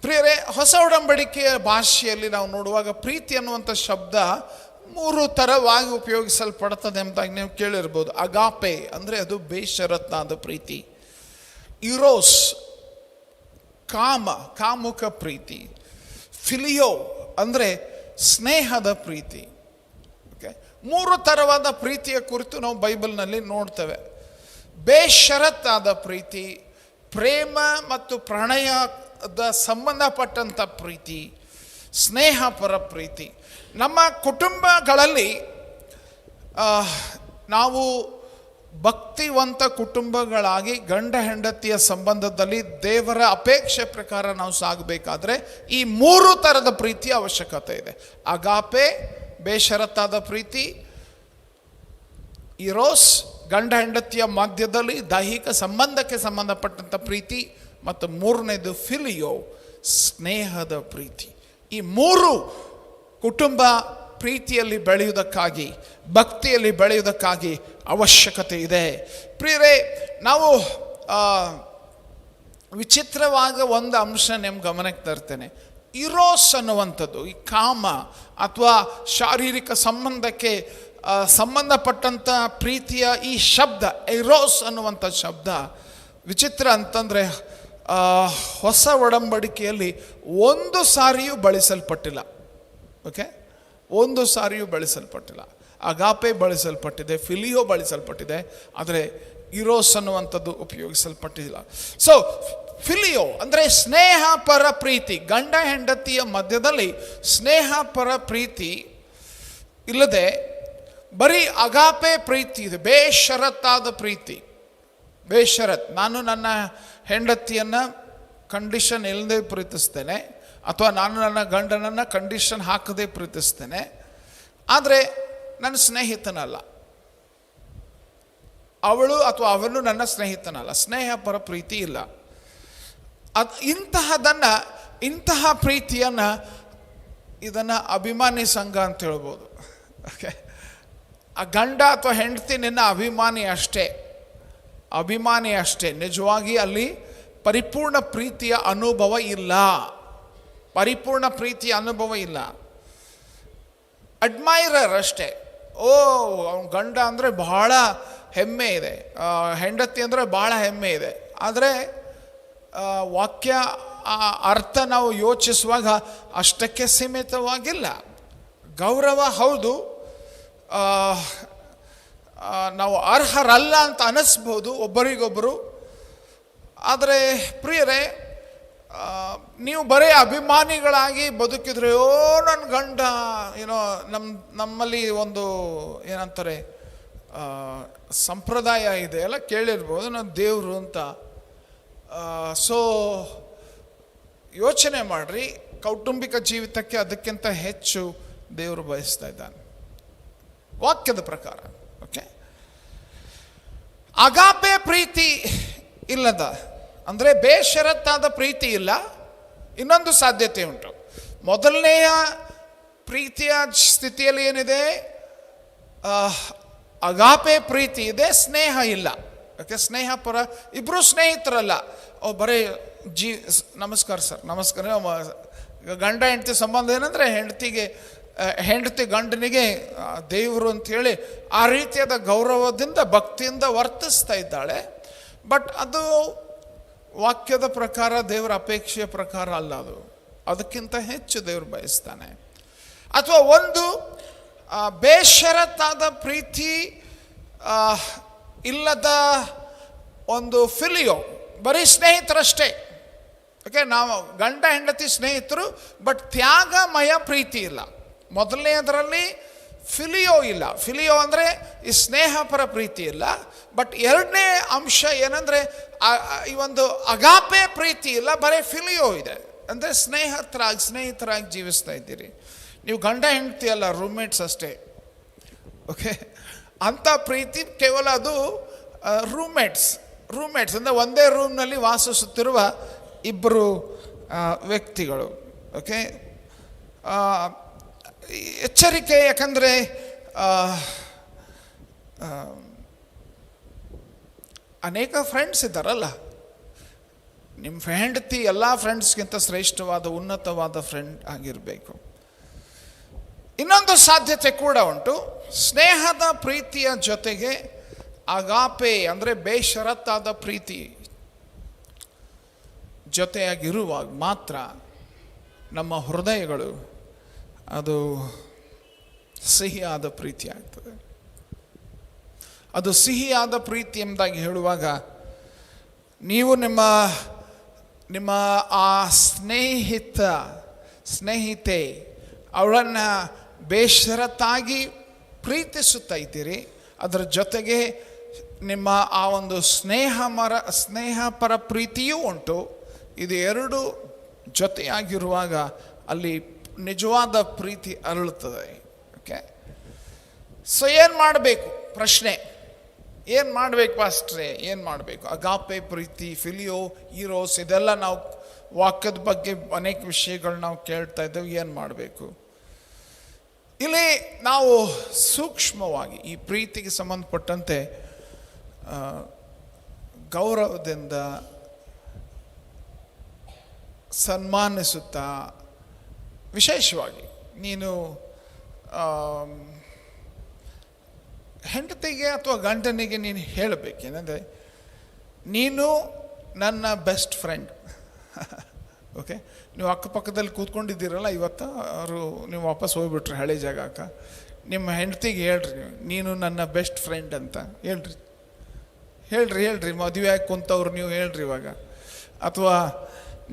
ಪ್ರಿಯರೇ, ಹೊಸ ಒಡಂಬಡಿಕೆಯ ಭಾಷೆಯಲ್ಲಿ ನಾವು ನೋಡುವಾಗ ಪ್ರೀತಿ ಅನ್ನುವಂಥ ಶಬ್ದ 3 ಥರವಾಗಿ ಉಪಯೋಗಿಸಲ್ಪಡ್ತದೆ ಎಂಬುದಾಗಿ ನೀವು ಕೇಳಿರ್ಬೋದು. ಅಗಾಪೆ ಅಂದರೆ ಅದು ಬೇಷರತ್ತಾದ ಪ್ರೀತಿ, ಇರೋಸ್ ಕಾಮುಕ ಪ್ರೀತಿ, ಫಿಲಿಯೋ ಅಂದರೆ ಸ್ನೇಹದ ಪ್ರೀತಿ. ಓಕೆ, 3 ಥರವಾದ ಪ್ರೀತಿಯ ಕುರಿತು ನಾವು ಬೈಬಲ್ನಲ್ಲಿ ನೋಡ್ತೇವೆ. ಬೇಷರತ್ತಾದ ಪ್ರೀತಿ, ಪ್ರೇಮ ಮತ್ತು ಪ್ರಣಯದ ಸಂಬಂಧಪಟ್ಟಂಥ ಪ್ರೀತಿ, ಸ್ನೇಹಪರ ಪ್ರೀತಿ. ನಮ್ಮ ಕುಟುಂಬಗಳಲ್ಲಿ ನಾವು ಭಕ್ತಿವಂತ ಕುಟುಂಬಗಳಾಗಿ ಗಂಡ ಹೆಂಡತಿಯ ಸಂಬಂಧದಲ್ಲಿ ದೇವರ ಅಪೇಕ್ಷೆ ಪ್ರಕಾರ ನಾವು ಸಾಗಬೇಕಾದ್ರೆ ಈ 3 ಥರದ ಪ್ರೀತಿಯ ಅವಶ್ಯಕತೆ ಇದೆ. ಅಗಾಪೆ ಬೇಷರತ್ತಾದ ಪ್ರೀತಿ, ಇರೋಸ್ ಗಂಡ ಹೆಂಡತಿಯ ಮಧ್ಯದಲ್ಲಿ ದೈಹಿಕ ಸಂಬಂಧಕ್ಕೆ ಸಂಬಂಧಪಟ್ಟಂಥ ಪ್ರೀತಿ, ಮತ್ತು 3ನೇದು ಫಿಲಿಯೋ ಸ್ನೇಹದ ಪ್ರೀತಿ. ಈ 3 ಕುಟುಂಬ ಪ್ರೀತಿಯಲ್ಲಿ ಬೆಳೆಯುವುದಕ್ಕಾಗಿ, ಭಕ್ತಿಯಲ್ಲಿ ಬೆಳೆಯುವುದಕ್ಕಾಗಿ ಅವಶ್ಯಕತೆ ಇದೆ. ಪ್ರಿಯರೇ, ನಾವು ವಿಚಿತ್ರವಾದ ಒಂದು ಅಂಶ ನಿಮ್ಮ ಗಮನಕ್ಕೆ ತರ್ತೇನೆ. ಇರೋಸ್ ಅನ್ನುವಂಥದ್ದು, ಈ ಕಾಮ ಅಥವಾ ಶಾರೀರಿಕ ಸಂಬಂಧಕ್ಕೆ ಸಂಬಂಧಪಟ್ಟಂಥ ಪ್ರೀತಿಯ ಈ ಶಬ್ದ ಎರೋಸ್ ಅನ್ನುವಂಥ ಶಬ್ದ ವಿಚಿತ್ರ ಅಂತಂದರೆ ಹೊಸ ಒಡಂಬಡಿಕೆಯಲ್ಲಿ 1 ಸಾರಿಯೂ ಬಳಸಲ್ಪಟ್ಟಿಲ್ಲ. ಓಕೆ, 1 ಸಾರಿಯೂ ಬಳಸಲ್ಪಟ್ಟಿಲ್ಲ. ಅಗಾಪೆ ಬಳಸಲ್ಪಟ್ಟಿದೆ, ಫಿಲಿಯೋ ಬಳಸಲ್ಪಟ್ಟಿದೆ, ಆದರೆ ಇರೋಸ್ ಅನ್ನುವಂಥದ್ದು ಉಪಯೋಗಿಸಲ್ಪಟ್ಟಿಲ್ಲ. ಸೊ ಫಿಲಿಯೋ ಅಂದರೆ ಸ್ನೇಹಪರ ಪ್ರೀತಿ, ಗಂಡ ಹೆಂಡತಿಯ ಮಧ್ಯದಲ್ಲಿ ಸ್ನೇಹಪರ ಪ್ರೀತಿ ಇಲ್ಲದೆ ಬರೀ ಅಗಾಪೆ ಪ್ರೀತಿ ಇದೆ, ಬೇಷರತ್ತಾದ ಪ್ರೀತಿ. ಬೇಷರತ್, ನಾನು ನನ್ನ ಹೆಂಡತಿಯನ್ನು ಕಂಡೀಷನ್ ಇಲ್ಲದೆ ಪ್ರೀತಿಸ್ತೇನೆ, ಅಥವಾ ನಾನು ನನ್ನ ಗಂಡನನ್ನು ಕಂಡೀಷನ್ ಹಾಕದೆ ಪ್ರೀತಿಸ್ತೇನೆ, ಆದರೆ ನನ್ನ ಸ್ನೇಹಿತನಲ್ಲ, ಅವಳು ಅಥವಾ ಅವನು ನನ್ನ ಸ್ನೇಹಿತನಲ್ಲ, ಸ್ನೇಹಪರ ಪ್ರೀತಿ ಇಲ್ಲ. ಇಂತಹ ಪ್ರೀತಿಯನ್ನು ಇದನ್ನು ಅಭಿಮಾನಿ ಸಂಘ ಅಂತ ಹೇಳ್ಬೋದು. ಓಕೆ, ಆ ಗಂಡ ಅಥವಾ ಹೆಂಡತಿ ನಿನ್ನ ಅಭಿಮಾನಿ ಅಷ್ಟೇ. ನಿಜವಾಗಿ ಅಲ್ಲಿ ಪರಿಪೂರ್ಣ ಪ್ರೀತಿಯ ಅನುಭವ ಇಲ್ಲ. ಅಡ್ಮೈರರ್ ಅಷ್ಟೇ. ಅವ್ನ ಗಂಡ ಅಂದರೆ ಬಹಳ ಹೆಮ್ಮೆ ಇದೆ, ಹೆಂಡತಿ ಅಂದರೆ ಬಹಳ ಹೆಮ್ಮೆ ಇದೆ. ಆದರೆ ವಾಕ್ಯ ಅರ್ಥ ನಾವು ಯೋಚಿಸುವಾಗ ಅಷ್ಟಕ್ಕೆ ಸೀಮಿತವಾಗಿಲ್ಲ. ಗೌರವ ಹೌದು, ನಾವು ಅರ್ಹರಲ್ಲ ಅಂತ ಅನ್ನಿಸ್ಬೋದು ಒಬ್ಬರಿಗೊಬ್ಬರು. ಆದರೆ ಪ್ರಿಯರೇ, ನೀವು ಬರೀ ಅಭಿಮಾನಿಗಳಾಗಿ ಬದುಕಿದ್ರೆ, ನನ್ನ ಗಂಡ ನಮ್ಮಲ್ಲಿ ಒಂದು ಏನಂತಾರೆ ಸಂಪ್ರದಾಯ ಇದೆ ಎಲ್ಲ ಕೇಳಿರ್ಬೋದು, ನಾನು ದೇವರು ಅಂತ. ಸೊ ಯೋಚನೆ ಮಾಡ್ರಿ, ಕೌಟುಂಬಿಕ ಜೀವಿತಕ್ಕೆ ಅದಕ್ಕಿಂತ ಹೆಚ್ಚು ದೇವರು ಬಯಸ್ತಾ ಇದ್ದಾನೆ ವಾಕ್ಯದ ಪ್ರಕಾರ. ಓಕೆ, ಅಗಾಪೆ ಪ್ರೀತಿ ಇಲ್ಲದ ಅಂದರೆ ಬೇಷರತ್ತಾದ ಪ್ರೀತಿ ಇಲ್ಲ. ಇನ್ನೊಂದು ಸಾಧ್ಯತೆ ಉಂಟು. ಮೊದಲನೆಯ ಪ್ರೀತಿಯ ಸ್ಥಿತಿಯಲ್ಲಿ ಏನಿದೆ, ಅಗಾಪೆ ಪ್ರೀತಿ ಇದೆ, ಸ್ನೇಹ ಇಲ್ಲ. ಯಾಕೆ ಸ್ನೇಹ ಪರ ಇಬ್ಬರು ಸ್ನೇಹಿತರಲ್ಲ. ಬರೀ ನಮಸ್ಕಾರ ಸರ್, ನಮಸ್ಕಾರ. ಗಂಡ ಹೆಂಡತಿ ಸಂಬಂಧ ಏನಂದರೆ ಹೆಂಡತಿ ಗಂಡನಿಗೆ ದೇವರು ಅಂಥೇಳಿ ಆ ರೀತಿಯಾದ ಗೌರವದಿಂದ ಭಕ್ತಿಯಿಂದ ವರ್ತಿಸ್ತಾ ಇದ್ದಾಳೆ. ಬಟ್ ಅದು ವಾಕ್ಯದ ಪ್ರಕಾರ, ದೇವರ ಅಪೇಕ್ಷೆಯ ಪ್ರಕಾರ ಅಲ್ಲ. ಅದಕ್ಕಿಂತ ಹೆಚ್ಚು ದೇವರು ಬಯಸ್ತಾನೆ. ಅಥವಾ ಒಂದು ಬೇಷರತ್ತಾದ ಪ್ರೀತಿ ಇಲ್ಲದ ಒಂದು ಫಿಲಿಯೋ, ಬರೀ ಸ್ನೇಹಿತರಷ್ಟೇ. ಓಕೆ, ನಾವು ಗಂಡ ಹೆಂಡತಿ ಸ್ನೇಹಿತರು, ಬಟ್ ತ್ಯಾಗಮಯ ಪ್ರೀತಿ ಇಲ್ಲ. ಮೊದಲನೆಯದರಲ್ಲಿ ಫಿಲಿಯೋ ಇಲ್ಲ. ಫಿಲಿಯೋ ಅಂದರೆ ಈ ಸ್ನೇಹಪರ ಪ್ರೀತಿ ಇಲ್ಲ. ಬಟ್ ಎರಡನೇ ಅಂಶ ಏನಂದರೆ ಈ ಒಂದು ಅಗಾಪೆ ಪ್ರೀತಿ ಇಲ್ಲ, ಬರೀ ಫಿಲಿಯೋ ಇದೆ. ಅಂದರೆ ಸ್ನೇಹಿತರಾಗಿ ಜೀವಿಸ್ತಾ ಇದ್ದೀರಿ ನೀವು. ಗಂಡ ಹೆಂಡತಿ ಅಲ್ಲ, ರೂಮ್ಮೇಟ್ಸ್ ಅಷ್ಟೇ. ಓಕೆ, ಅಂಥ ಪ್ರೀತಿ ಕೇವಲ ಅದು ರೂಮ್ಮೇಟ್ಸ್ ಅಂದರೆ ಒಂದೇ ರೂಮ್ನಲ್ಲಿ ವಾಸಿಸುತ್ತಿರುವ ಇಬ್ಬರು ವ್ಯಕ್ತಿಗಳು. ಓಕೆ, ಎಚ್ಚರಿಕೆ. ಯಾಕಂದರೆ ಅನೇಕ ಫ್ರೆಂಡ್ಸ್ ಇದ್ದಾರಲ್ಲ, ನಿಮ್ಮ ಹೆಂಡತಿ ಎಲ್ಲ ಫ್ರೆಂಡ್ಸ್ಗಿಂತ ಶ್ರೇಷ್ಠವಾದ ಉನ್ನತವಾದ ಫ್ರೆಂಡ್ ಆಗಿರಬೇಕು. ಇನ್ನೊಂದು ಸಾಧ್ಯತೆ ಕೂಡ ಉಂಟು. ಸ್ನೇಹದ ಪ್ರೀತಿಯ ಜೊತೆಗೆ ಅಗಾಪೆ ಅಂದರೆ ಬೇಷರತ್ತಾದ ಪ್ರೀತಿ ಜೊತೆಯಾಗಿರುವಾಗ ಮಾತ್ರ ನಮ್ಮ ಹೃದಯಗಳು ಅದು ಸಿಹಿಯಾದ ಪ್ರೀತಿ ಆಗ್ತದೆ. ಅದು ಸಿಹಿಯಾದ ಪ್ರೀತಿ ಎಂಬುದಾಗಿ ಹೇಳುವಾಗ, ನೀವು ನಿಮ್ಮ ಆ ಸ್ನೇಹಿತೆ ಅವಳನ್ನು ಬೇಷರತ್ತಾಗಿ ಪ್ರೀತಿಸುತ್ತಾ ಇದ್ದೀರಿ. ಅದರ ಜೊತೆಗೆ ನಿಮ್ಮ ಆ ಒಂದು ಸ್ನೇಹಪರ ಪ್ರೀತಿಯೂ ಉಂಟು. ಇದು ಎರಡು ಜೊತೆಯಾಗಿರುವಾಗ ಅಲ್ಲಿ ನಿಜವಾದ ಪ್ರೀತಿ ಅರಳುತ್ತದೆ. ಓಕೆ, ಸೊ ಏನು ಮಾಡಬೇಕು? ಪ್ರಶ್ನೆ, ಏನು ಮಾಡಬೇಕು ಪಾಸ್ಟ್ರೆ? ಏನು ಮಾಡಬೇಕು? ಅಗಾಪೆ ಪ್ರೀತಿ, ಫಿಲಿಯೋ, ಈರೋಸ್, ಇದೆಲ್ಲ ನಾವು ವಾಕ್ಯದ ಬಗ್ಗೆ ಅನೇಕ ವಿಷಯಗಳು ನಾವು ಕೇಳ್ತಾ ಇದ್ದೇವೆ. ಏನು ಮಾಡಬೇಕು? ಇಲ್ಲಿ ನಾವು ಸೂಕ್ಷ್ಮವಾಗಿ ಈ ಪ್ರೀತಿಗೆ ಸಂಬಂಧಪಟ್ಟಂತೆ ಗೌರವದಿಂದ ಸನ್ಮಾನಿಸುತ್ತಾ, ವಿಶೇಷವಾಗಿ ನೀನು ಹೆಂಡತಿಗೆ ಅಥವಾ ಗಂಡನಿಗೆ ನೀನು ಹೇಳಬೇಕೇನೆಂದರೆ, ನೀನು ನನ್ನ ಬೆಸ್ಟ್ ಫ್ರೆಂಡ್. ಓಕೆ, ನೀವು ಅಕ್ಕಪಕ್ಕದಲ್ಲಿ ಕೂತ್ಕೊಂಡಿದ್ದೀರಲ್ಲ ಇವತ್ತು, ಅವರು ನೀವು ವಾಪಸ್ ಹೋಗ್ಬಿಟ್ರಿ ಹಳೆ ಜಾಗಕ್ಕೆ. ನಿಮ್ಮ ಹೆಂಡತಿಗೆ ಹೇಳ್ರಿ, ನೀನು ನನ್ನ ಬೆಸ್ಟ್ ಫ್ರೆಂಡ್ ಅಂತ ಹೇಳ್ರಿ. ಮದುವೆ ಆಗಿ ಕುಂತವ್ರು ನೀವು ಹೇಳ್ರಿ ಇವಾಗ. ಅಥವಾ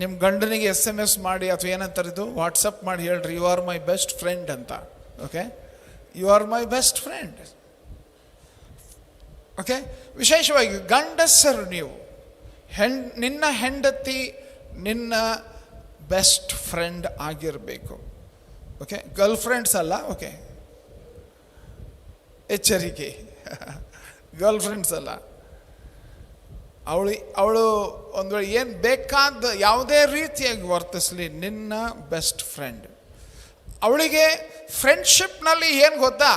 ನಿಮ್ಮ ಗಂಡನಿಗೆ SMS ಮಾಡಿ ಅಥವಾ ಏನಂತಾರೆ ಇದು ವಾಟ್ಸಪ್ ಮಾಡಿ ಹೇಳ್ರಿ, you are my best friend ಅಂತ. Okay, you are my best friend. Okay, ವಿಶೇಷವಾಗಿ ಗಂಡಸರು ನೀವು ನಿನ್ನ ಹೆಂಡತಿ ನಿನ್ನ ಬೆಸ್ಟ್ ಫ್ರೆಂಡ್ ಆಗಿರಬೇಕು. ಓಕೆ, ಗರ್ಲ್ ಫ್ರೆಂಡ್ಸ್ ಅಲ್ಲ. ಓಕೆ, ಎಚ್ಚರಿಕೆ, ಗರ್ಲ್ ಫ್ರೆಂಡ್ಸ್ ಅಲ್ಲ. ಅವಳು ಒಂದು ವೇಳೆ ಏನು ಬೇಕಾದ ಯಾವುದೇ ರೀತಿಯಾಗಿ ವರ್ತಿಸಲಿ, ನಿನ್ನ ಬೆಸ್ಟ್ ಫ್ರೆಂಡ್. ಅವಳಿಗೆ ಫ್ರೆಂಡ್ಶಿಪ್ನಲ್ಲಿ ಏನು ಗೊತ್ತಾ,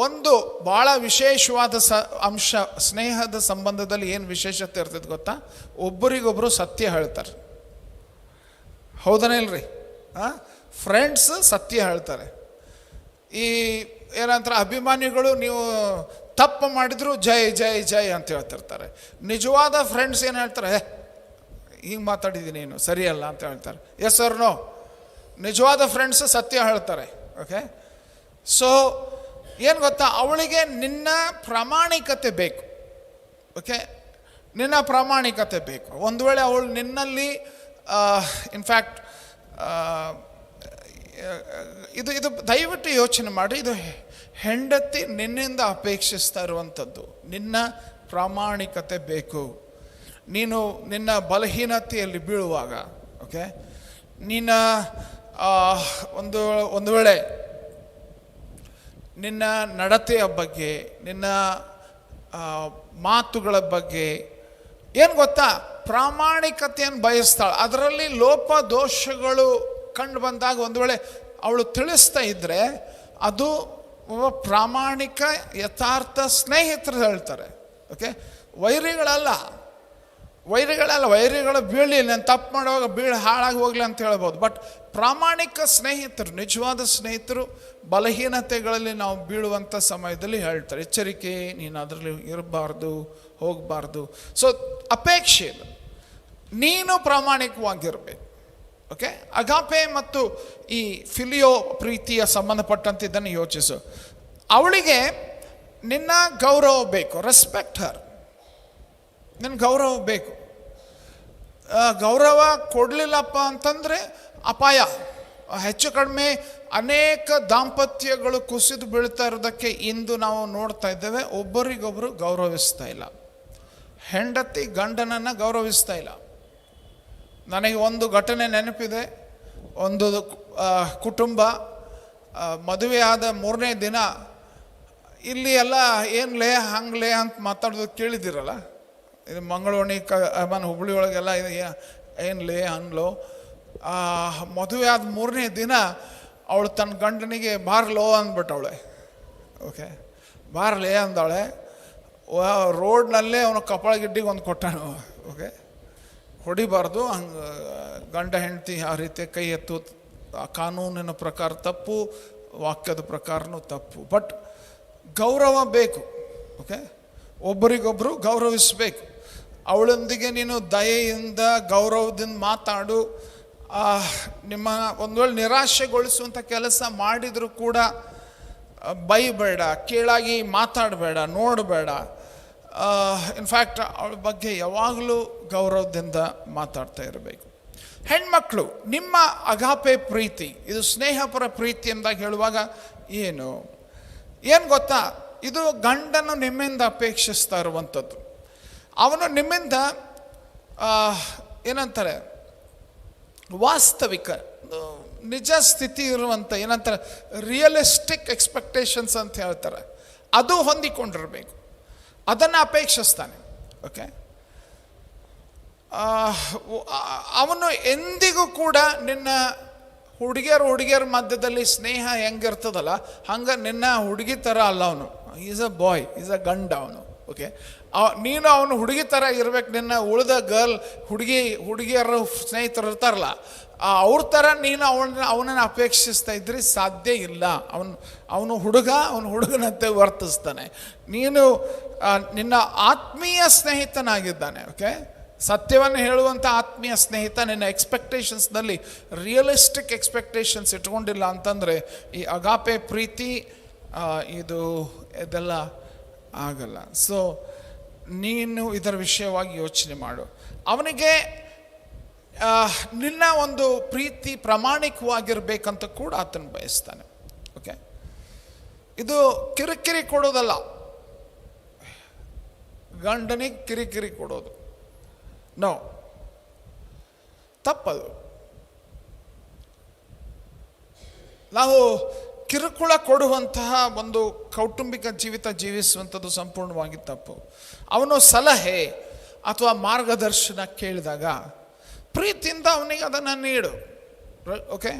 ಒಂದು ಭಾಳ ವಿಶೇಷವಾದ ಅಂಶ, ಸ್ನೇಹದ ಸಂಬಂಧದಲ್ಲಿ ಏನು ವಿಶೇಷತೆ ಇರ್ತದೆ ಗೊತ್ತಾ, ಒಬ್ಬರಿಗೊಬ್ಬರು ಸತ್ಯ ಹೇಳ್ತಾರೆ. ಹೌದನೇ ಇಲ್ರಿ? ಫ್ರೆಂಡ್ಸ್ ಸತ್ಯ ಹೇಳ್ತಾರೆ. ಈ ಏನಂತಾರೆ, ಅಭಿಮಾನಿಗಳು ನೀವು ತಪ್ಪು ಮಾಡಿದ್ರು ಜೈ ಜೈ ಜೈ ಅಂತ ಹೇಳ್ತಿರ್ತಾರೆ. ನಿಜವಾದ ಫ್ರೆಂಡ್ಸ್ ಏನು ಹೇಳ್ತಾರೆ, ಹಿಂಗೆ ಮಾತಾಡಿದ್ದೀನಿ ನೀನು ಸರಿಯಲ್ಲ ಅಂತ ಹೇಳ್ತಾರೆ. Yes sir no. ನಿಜವಾದ ಫ್ರೆಂಡ್ಸ್ ಸತ್ಯ ಹೇಳ್ತಾರೆ. ಓಕೆ, ಸೊ ಏನು ಗೊತ್ತಾ, ಅವಳಿಗೆ ನಿನ್ನ ಪ್ರಾಮಾಣಿಕತೆ ಬೇಕು. ಓಕೆ, ನಿನ್ನ ಪ್ರಾಮಾಣಿಕತೆ ಬೇಕು. ಒಂದು ವೇಳೆ ಅವಳು ನಿನ್ನಲ್ಲಿ ಇನ್ಫ್ಯಾಕ್ಟ್ ಇದು ದಯವಿಟ್ಟು ಯೋಚನೆ ಮಾಡಿ, ಇದು ಹೆಂಡತಿ ನಿನ್ನಿಂದ ಅಪೇಕ್ಷಿಸ್ತಾ ಇರುವಂಥದ್ದು. ನಿನ್ನ ಪ್ರಾಮಾಣಿಕತೆ ಬೇಕು. ನೀನು ನಿನ್ನ ಬಲಹೀನತೆಯಲ್ಲಿ ಬೀಳುವಾಗ, ಓಕೆ, ನಿನ್ನ ಒಂದು ವೇಳೆ ನಿನ್ನ ನಡತೆಯ ಬಗ್ಗೆ, ನಿನ್ನ ಮಾತುಗಳ ಬಗ್ಗೆ ಏನು ಗೊತ್ತಾ, ಪ್ರಾಮಾಣಿಕತೆಯನ್ನು ಬಯಸ್ತಾಳೆ. ಅದರಲ್ಲಿ ಲೋಪ ದೋಷಗಳು ಕಂಡು ಬಂದಾಗ ಒಂದು ವೇಳೆ ಅವಳು ತಿಳಿಸ್ತಾ ಇದ್ದರೆ ಅದು ಒಬ್ಬ ಪ್ರಾಮಾಣಿಕ ಯಥಾರ್ಥ ಸ್ನೇಹಿತರು ಹೇಳ್ತಾರೆ. ಓಕೆ, ವೈರಿಗಳಲ್ಲ. ವೈರಿಗಳು ಬೀಳಿ, ನಾನು ತಪ್ಪು ಮಾಡುವಾಗ ಹಾಳಾಗಿ ಹೋಗ್ಲಿ ಅಂತ ಹೇಳ್ಬೋದು. ಬಟ್ ಪ್ರಾಮಾಣಿಕ ಸ್ನೇಹಿತರು, ನಿಜವಾದ ಸ್ನೇಹಿತರು ಬಲಹೀನತೆಗಳಲ್ಲಿ ನಾವು ಬೀಳುವಂಥ ಸಮಯದಲ್ಲಿ ಹೇಳ್ತಾರೆ, ಎಚ್ಚರಿಕೆ, ನೀನು ಅದರಲ್ಲಿ ಇರಬಾರ್ದು, ಹೋಗಬಾರ್ದು. ಸೊ ಅಪೇಕ್ಷೆ ಇದು, ನೀನು ಪ್ರಾಮಾಣಿಕವಾಗಿರಬೇಕು. ಓಕೆ, ಅಗಾಪೆ ಮತ್ತು ಈ ಫಿಲಿಯೋ ಪ್ರೀತಿಯ ಸಂಬಂಧಪಟ್ಟಂತೆ ಇದನ್ನು ಯೋಚಿಸು. ಅವಳಿಗೆ ನಿನ್ನ ಗೌರವ ಬೇಕು, ರೆಸ್ಪೆಕ್ಟ್ ಹರ್. ನಿನ್ನ ಗೌರವ ಬೇಕು. ಗೌರವ ಕೊಡಲಿಲ್ಲಪ್ಪ ಅಂತಂದರೆ ಅಪಾಯ. ಹೆಚ್ಚು ಕಡಿಮೆ ಅನೇಕ ದಾಂಪತ್ಯಗಳು ಕುಸಿದು ಬೀಳ್ತಾ ಇರೋದಕ್ಕೆ ಇಂದು ನಾವು ನೋಡ್ತಾ ಇದ್ದೇವೆ. ಒಬ್ಬರಿಗೊಬ್ಬರು ಗೌರವಿಸ್ತಾ ಇಲ್ಲ. ಹೆಂಡತಿ ಗಂಡನನ್ನು ಗೌರವಿಸ್ತಾ ಇಲ್ಲ. ನನಗೆ ಒಂದು ಘಟನೆ ನೆನಪಿದೆ. ಒಂದು ಕುಟುಂಬ ಮದುವೆ ಆದ 3ನೇ ದಿನ ಇಲ್ಲಿ ಎಲ್ಲ ಏನ್ಲೇ ಹಂಗ್ಲೇ ಅಂತ ಮಾತಾಡೋದು ಕೇಳಿದ್ದೀರಲ್ಲ. ಇದು ಮಂಗಳವಾಣಿ ಹುಬ್ಬಳ್ಳಿ ಒಳಗೆಲ್ಲ ಏನ್ಲೇ ಅನ್ಲೋ. ಮದುವೆ ಆದ 3ನೇ ದಿನ ಅವಳು ತನ್ನ ಗಂಡನಿಗೆ ಬಾರ್ಲೋ ಅಂದ್ಬಿಟ್ಟವಳೆ. ಓಕೆ, ಬಾರ್ಲೇ ಅಂದವಳೆ. ರೋಡ್ನಲ್ಲೇ ಅವನು ಕಪಾಳ ಗಿಡ್ಡಿಗೆ ಒಂದು ಕೊಟ್ಟಾನು. ಓಕೆ, ಹೊಡಿಬಾರ್ದು, ಹಂಗೆ ಗಂಡ ಹೆಂಡತಿ ಆ ರೀತಿ ಕೈ ಎತ್ತು ಕಾನೂನಿನ ಪ್ರಕಾರ ತಪ್ಪು, ವಾಕ್ಯದ ಪ್ರಕಾರನೂ ತಪ್ಪು. ಬಟ್ ಗೌರವ ಬೇಕು. ಓಕೆ, ಒಬ್ಬರಿಗೊಬ್ಬರು ಗೌರವಿಸಬೇಕು. ಅವಳೊಂದಿಗೆ ನೀನು ದಯೆಯಿಂದ ಗೌರವದಿಂದ ಮಾತಾಡು. ನಿಮ್ಮ ಒಂದು ವೇಳೆ ನಿರಾಶೆಗೊಳಿಸುವಂಥ ಕೆಲಸ ಮಾಡಿದರೂ ಕೂಡ ಬೈಬೇಡ, ಕೀಳಾಗಿ ಮಾತಾಡಬೇಡ, ನೋಡಬೇಡ. ಇನ್ಫ್ಯಾಕ್ಟ್ ಅವಳ ಬಗ್ಗೆ ಯಾವಾಗಲೂ ಗೌರವದಿಂದ ಮಾತಾಡ್ತಾ ಇರಬೇಕು. ಹೆಣ್ಮಕ್ಳು, ನಿಮ್ಮ ಅಗಾಪೆ ಪ್ರೀತಿ, ಇದು ಸ್ನೇಹಪರ ಪ್ರೀತಿ ಎಂದಾಗ ಹೇಳುವಾಗ ಏನು ಗೊತ್ತಾ, ಇದು ಗಂಡನು ನಿಮ್ಮಿಂದ ಅಪೇಕ್ಷಿಸ್ತಾ ಇರುವಂಥದ್ದು. ಅವನು ನಿಮ್ಮಿಂದ ಏನಂತಾರೆ, ವಾಸ್ತವಿಕ ನಿಜ ಸ್ಥಿತಿ ಇರುವಂಥ ಏನಂತಾರೆ ರಿಯಲಿಸ್ಟಿಕ್ ಎಕ್ಸ್ಪೆಕ್ಟೇಷನ್ಸ್ ಅಂತ ಹೇಳ್ತಾರೆ, ಅದು ಹೊಂದಿಕೊಂಡಿರಬೇಕು. ಅದನ್ನು ಅಪೇಕ್ಷಿಸ್ತಾನೆ. ಓಕೆ, ಅವನು ಎಂದಿಗೂ ಕೂಡ ನಿನ್ನ ಹುಡುಗಿಯರ ಮಧ್ಯದಲ್ಲಿ ಸ್ನೇಹ ಹೆಂಗಿರ್ತದಲ್ಲ ಹಂಗೆ ನಿನ್ನ ಹುಡುಗಿ ಥರ ಅಲ್ಲ. ಅವನು is a bye, is a ಗಂಡ ಅವನು. ಓಕೆ, ನೀನು ಅವನು ಹುಡುಗಿ ಥರ ಇರ್ಬೇಕು. ನಿನ್ನ ಉಳಿದ ಹುಡುಗಿಯರ ಸ್ನೇಹಿತರು ಇರ್ತಾರಲ್ಲ ಅವ್ರ ಥರ ನೀನು ಅವನನ್ನು ಅಪೇಕ್ಷಿಸ್ತಾ ಇದ್ರಿ ಸಾಧ್ಯ ಇಲ್ಲ. ಅವನು ಹುಡುಗನಂತೆ ವರ್ತಿಸ್ತಾನೆ. ನೀನು ನಿನ್ನ ಆತ್ಮೀಯ ಸ್ನೇಹಿತನಾಗಿದ್ದಾನೆ. ಓಕೆ, ಸತ್ಯವನ್ನು ಹೇಳುವಂಥ ಆತ್ಮೀಯ ಸ್ನೇಹಿತ. ನಿನ್ನ ಎಕ್ಸ್ಪೆಕ್ಟೇಷನ್ಸ್ನಲ್ಲಿ ರಿಯಲಿಸ್ಟಿಕ್ ಎಕ್ಸ್ಪೆಕ್ಟೇಷನ್ಸ್ ಇಟ್ಕೊಂಡಿಲ್ಲ ಅಂತಂದರೆ ಈ ಅಗಾಪೆ ಪ್ರೀತಿ ಇದೆಲ್ಲ ಆಗಲ್ಲ. ಸೊ ನೀನು ಇದರ ವಿಷಯವಾಗಿ ಯೋಚನೆ ಮಾಡು. ಅವನಿಗೆ ನಿನ್ನ ಒಂದು ಪ್ರೀತಿ ಪ್ರಾಮಾಣಿಕವಾಗಿರ್ಬೇಕಂತ ಕೂಡ ಆತನ ಬಯಸ್ತಾನೆ. ಓಕೆ, ಇದು ಕಿರಿಕಿರಿ ಕೊಡೋದಲ್ಲ, ಗಂಡನಿಗೆ ಕಿರಿಕಿರಿ ಕೊಡೋದು ನೋ, ತಪ್ಪದು. ನಾವು ಕಿರುಕುಳ ಕೊಡುವಂತಹ ಒಂದು ಕೌಟುಂಬಿಕ ಜೀವಿತ ಜೀವಿಸುವಂಥದ್ದು ಸಂಪೂರ್ಣವಾಗಿ ತಪ್ಪು. ಅವನು ಸಲಹೆ ಅಥವಾ ಮಾರ್ಗದರ್ಶನ ಕೇಳಿದಾಗ ಪ್ರೀತಿಯಿಂದ ಅವನಿಗೆ ಅದನ್ನು ನೀಡು. ಓಕೆ,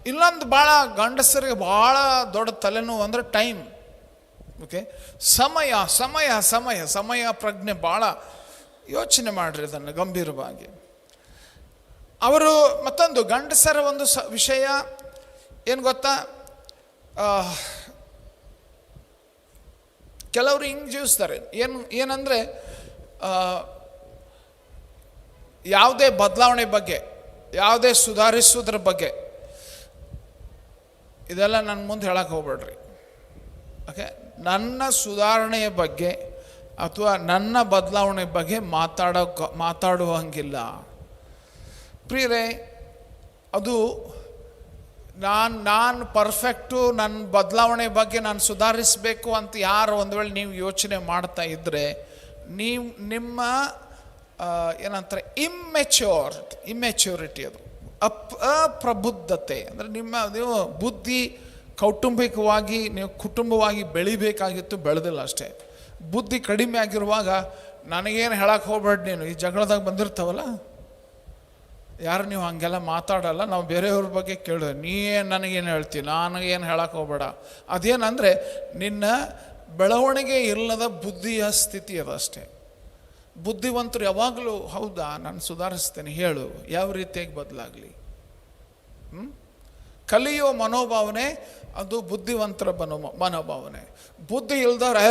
ಇಲ್ಲೊಂದು ಭಾಳ ಗಂಡಸರಿಗೆ ಭಾಳ ದೊಡ್ಡ ತಲೆನೋವು ಅಂದರೆ ಟೈಮ್. ಓಕೆ, ಸಮಯ ಪ್ರಜ್ಞೆ ಭಾಳ ಯೋಚನೆ ಮಾಡ್ರಿ ಅದನ್ನು ಗಂಭೀರವಾಗಿ. ಅವರು ಮತ್ತೊಂದು ಗಂಡಸರ ಒಂದು ವಿಷಯ ಏನು ಗೊತ್ತಾ, ಕೆಲವರು ಹಿಂಗೆ ಜೀವಿಸ್ತಾರೆ. ಏನಂದರೆ ಯಾವುದೇ ಬದಲಾವಣೆ ಬಗ್ಗೆ, ಯಾವುದೇ ಸುಧಾರಿಸೋದ್ರ ಬಗ್ಗೆ ಇದೆಲ್ಲ ನನ್ನ ಮುಂದೆ ಹೇಳಕ್ಕೆ ಹೋಗ್ಬೇಡ್ರಿ. ಓಕೆ, ನನ್ನ ಸುಧಾರಣೆಯ ಬಗ್ಗೆ ಅಥವಾ ನನ್ನ ಬದಲಾವಣೆ ಬಗ್ಗೆ ಮಾತಾಡುವಂಗಿಲ್ಲ ಪ್ರಿಯರೇ. ಅದು ನಾನು ಪರ್ಫೆಕ್ಟು, ನನ್ನ ಬದಲಾವಣೆ ಬಗ್ಗೆ ನಾನು ಸುಧಾರಿಸಬೇಕು ಅಂತ ಯಾರು ಒಂದು ವೇಳೆ ನೀವು ಯೋಚನೆ ಮಾಡ್ತಾ ಇದ್ದರೆ ನಿಮ್ಮ ಏನಂತಾರೆ ಇಮ್ಮೆಚ್ಯೂರಿಟಿ, ಅದು ಅಪ್ರಬುದ್ಧತೆ. ಅಂದರೆ ನೀವು ಬುದ್ಧಿ ಕೌಟುಂಬಿಕವಾಗಿ ನೀವು ಕುಟುಂಬವಾಗಿ ಬೆಳಿಬೇಕಾಗಿತ್ತು, ಬೆಳೆದಿಲ್ಲ ಅಷ್ಟೇ. ಬುದ್ಧಿ ಕಡಿಮೆ ಆಗಿರುವಾಗ ನನಗೇನು ಹೇಳಕ್ಕೆ ಹೋಗ್ಬೇಡ ನೀನು, ಈ ಜಗಳದಾಗ ಬಂದಿರ್ತಾವಲ್ಲ ಯಾರು ನೀವು ಹಾಗೆಲ್ಲ ಮಾತಾಡಲ್ಲ, ನಾವು ಬೇರೆಯವ್ರ ಬಗ್ಗೆ ಕೇಳಿದೆ, ನೀ ಏನು ನನಗೇನು ಹೇಳ್ತೀನಿ, ನನಗೇನು ಹೇಳಕ್ಕೆ ಹೋಗ್ಬೇಡ. ಅದೇನಂದರೆ ನಿನ್ನ ಬೆಳವಣಿಗೆ ಇಲ್ಲದ ಬುದ್ಧಿಯ ಸ್ಥಿತಿ ಅದಷ್ಟೇ. ಬುದ್ಧಿವಂತರು ಯಾವಾಗಲೂ ಹೌದಾ ನಾನು ಸುಧಾರಿಸ್ತೇನೆ ಹೇಳು, ಯಾವ ರೀತಿಯಾಗಿ ಬದಲಾಗಲಿ. ಕಲಿಯುವ ಮನೋಭಾವನೆ ಅದು ಬುದ್ಧಿವಂತರ ಮನೋಭಾವನೆ. ಬುದ್ಧಿ ಇಲ್ದವ್ರು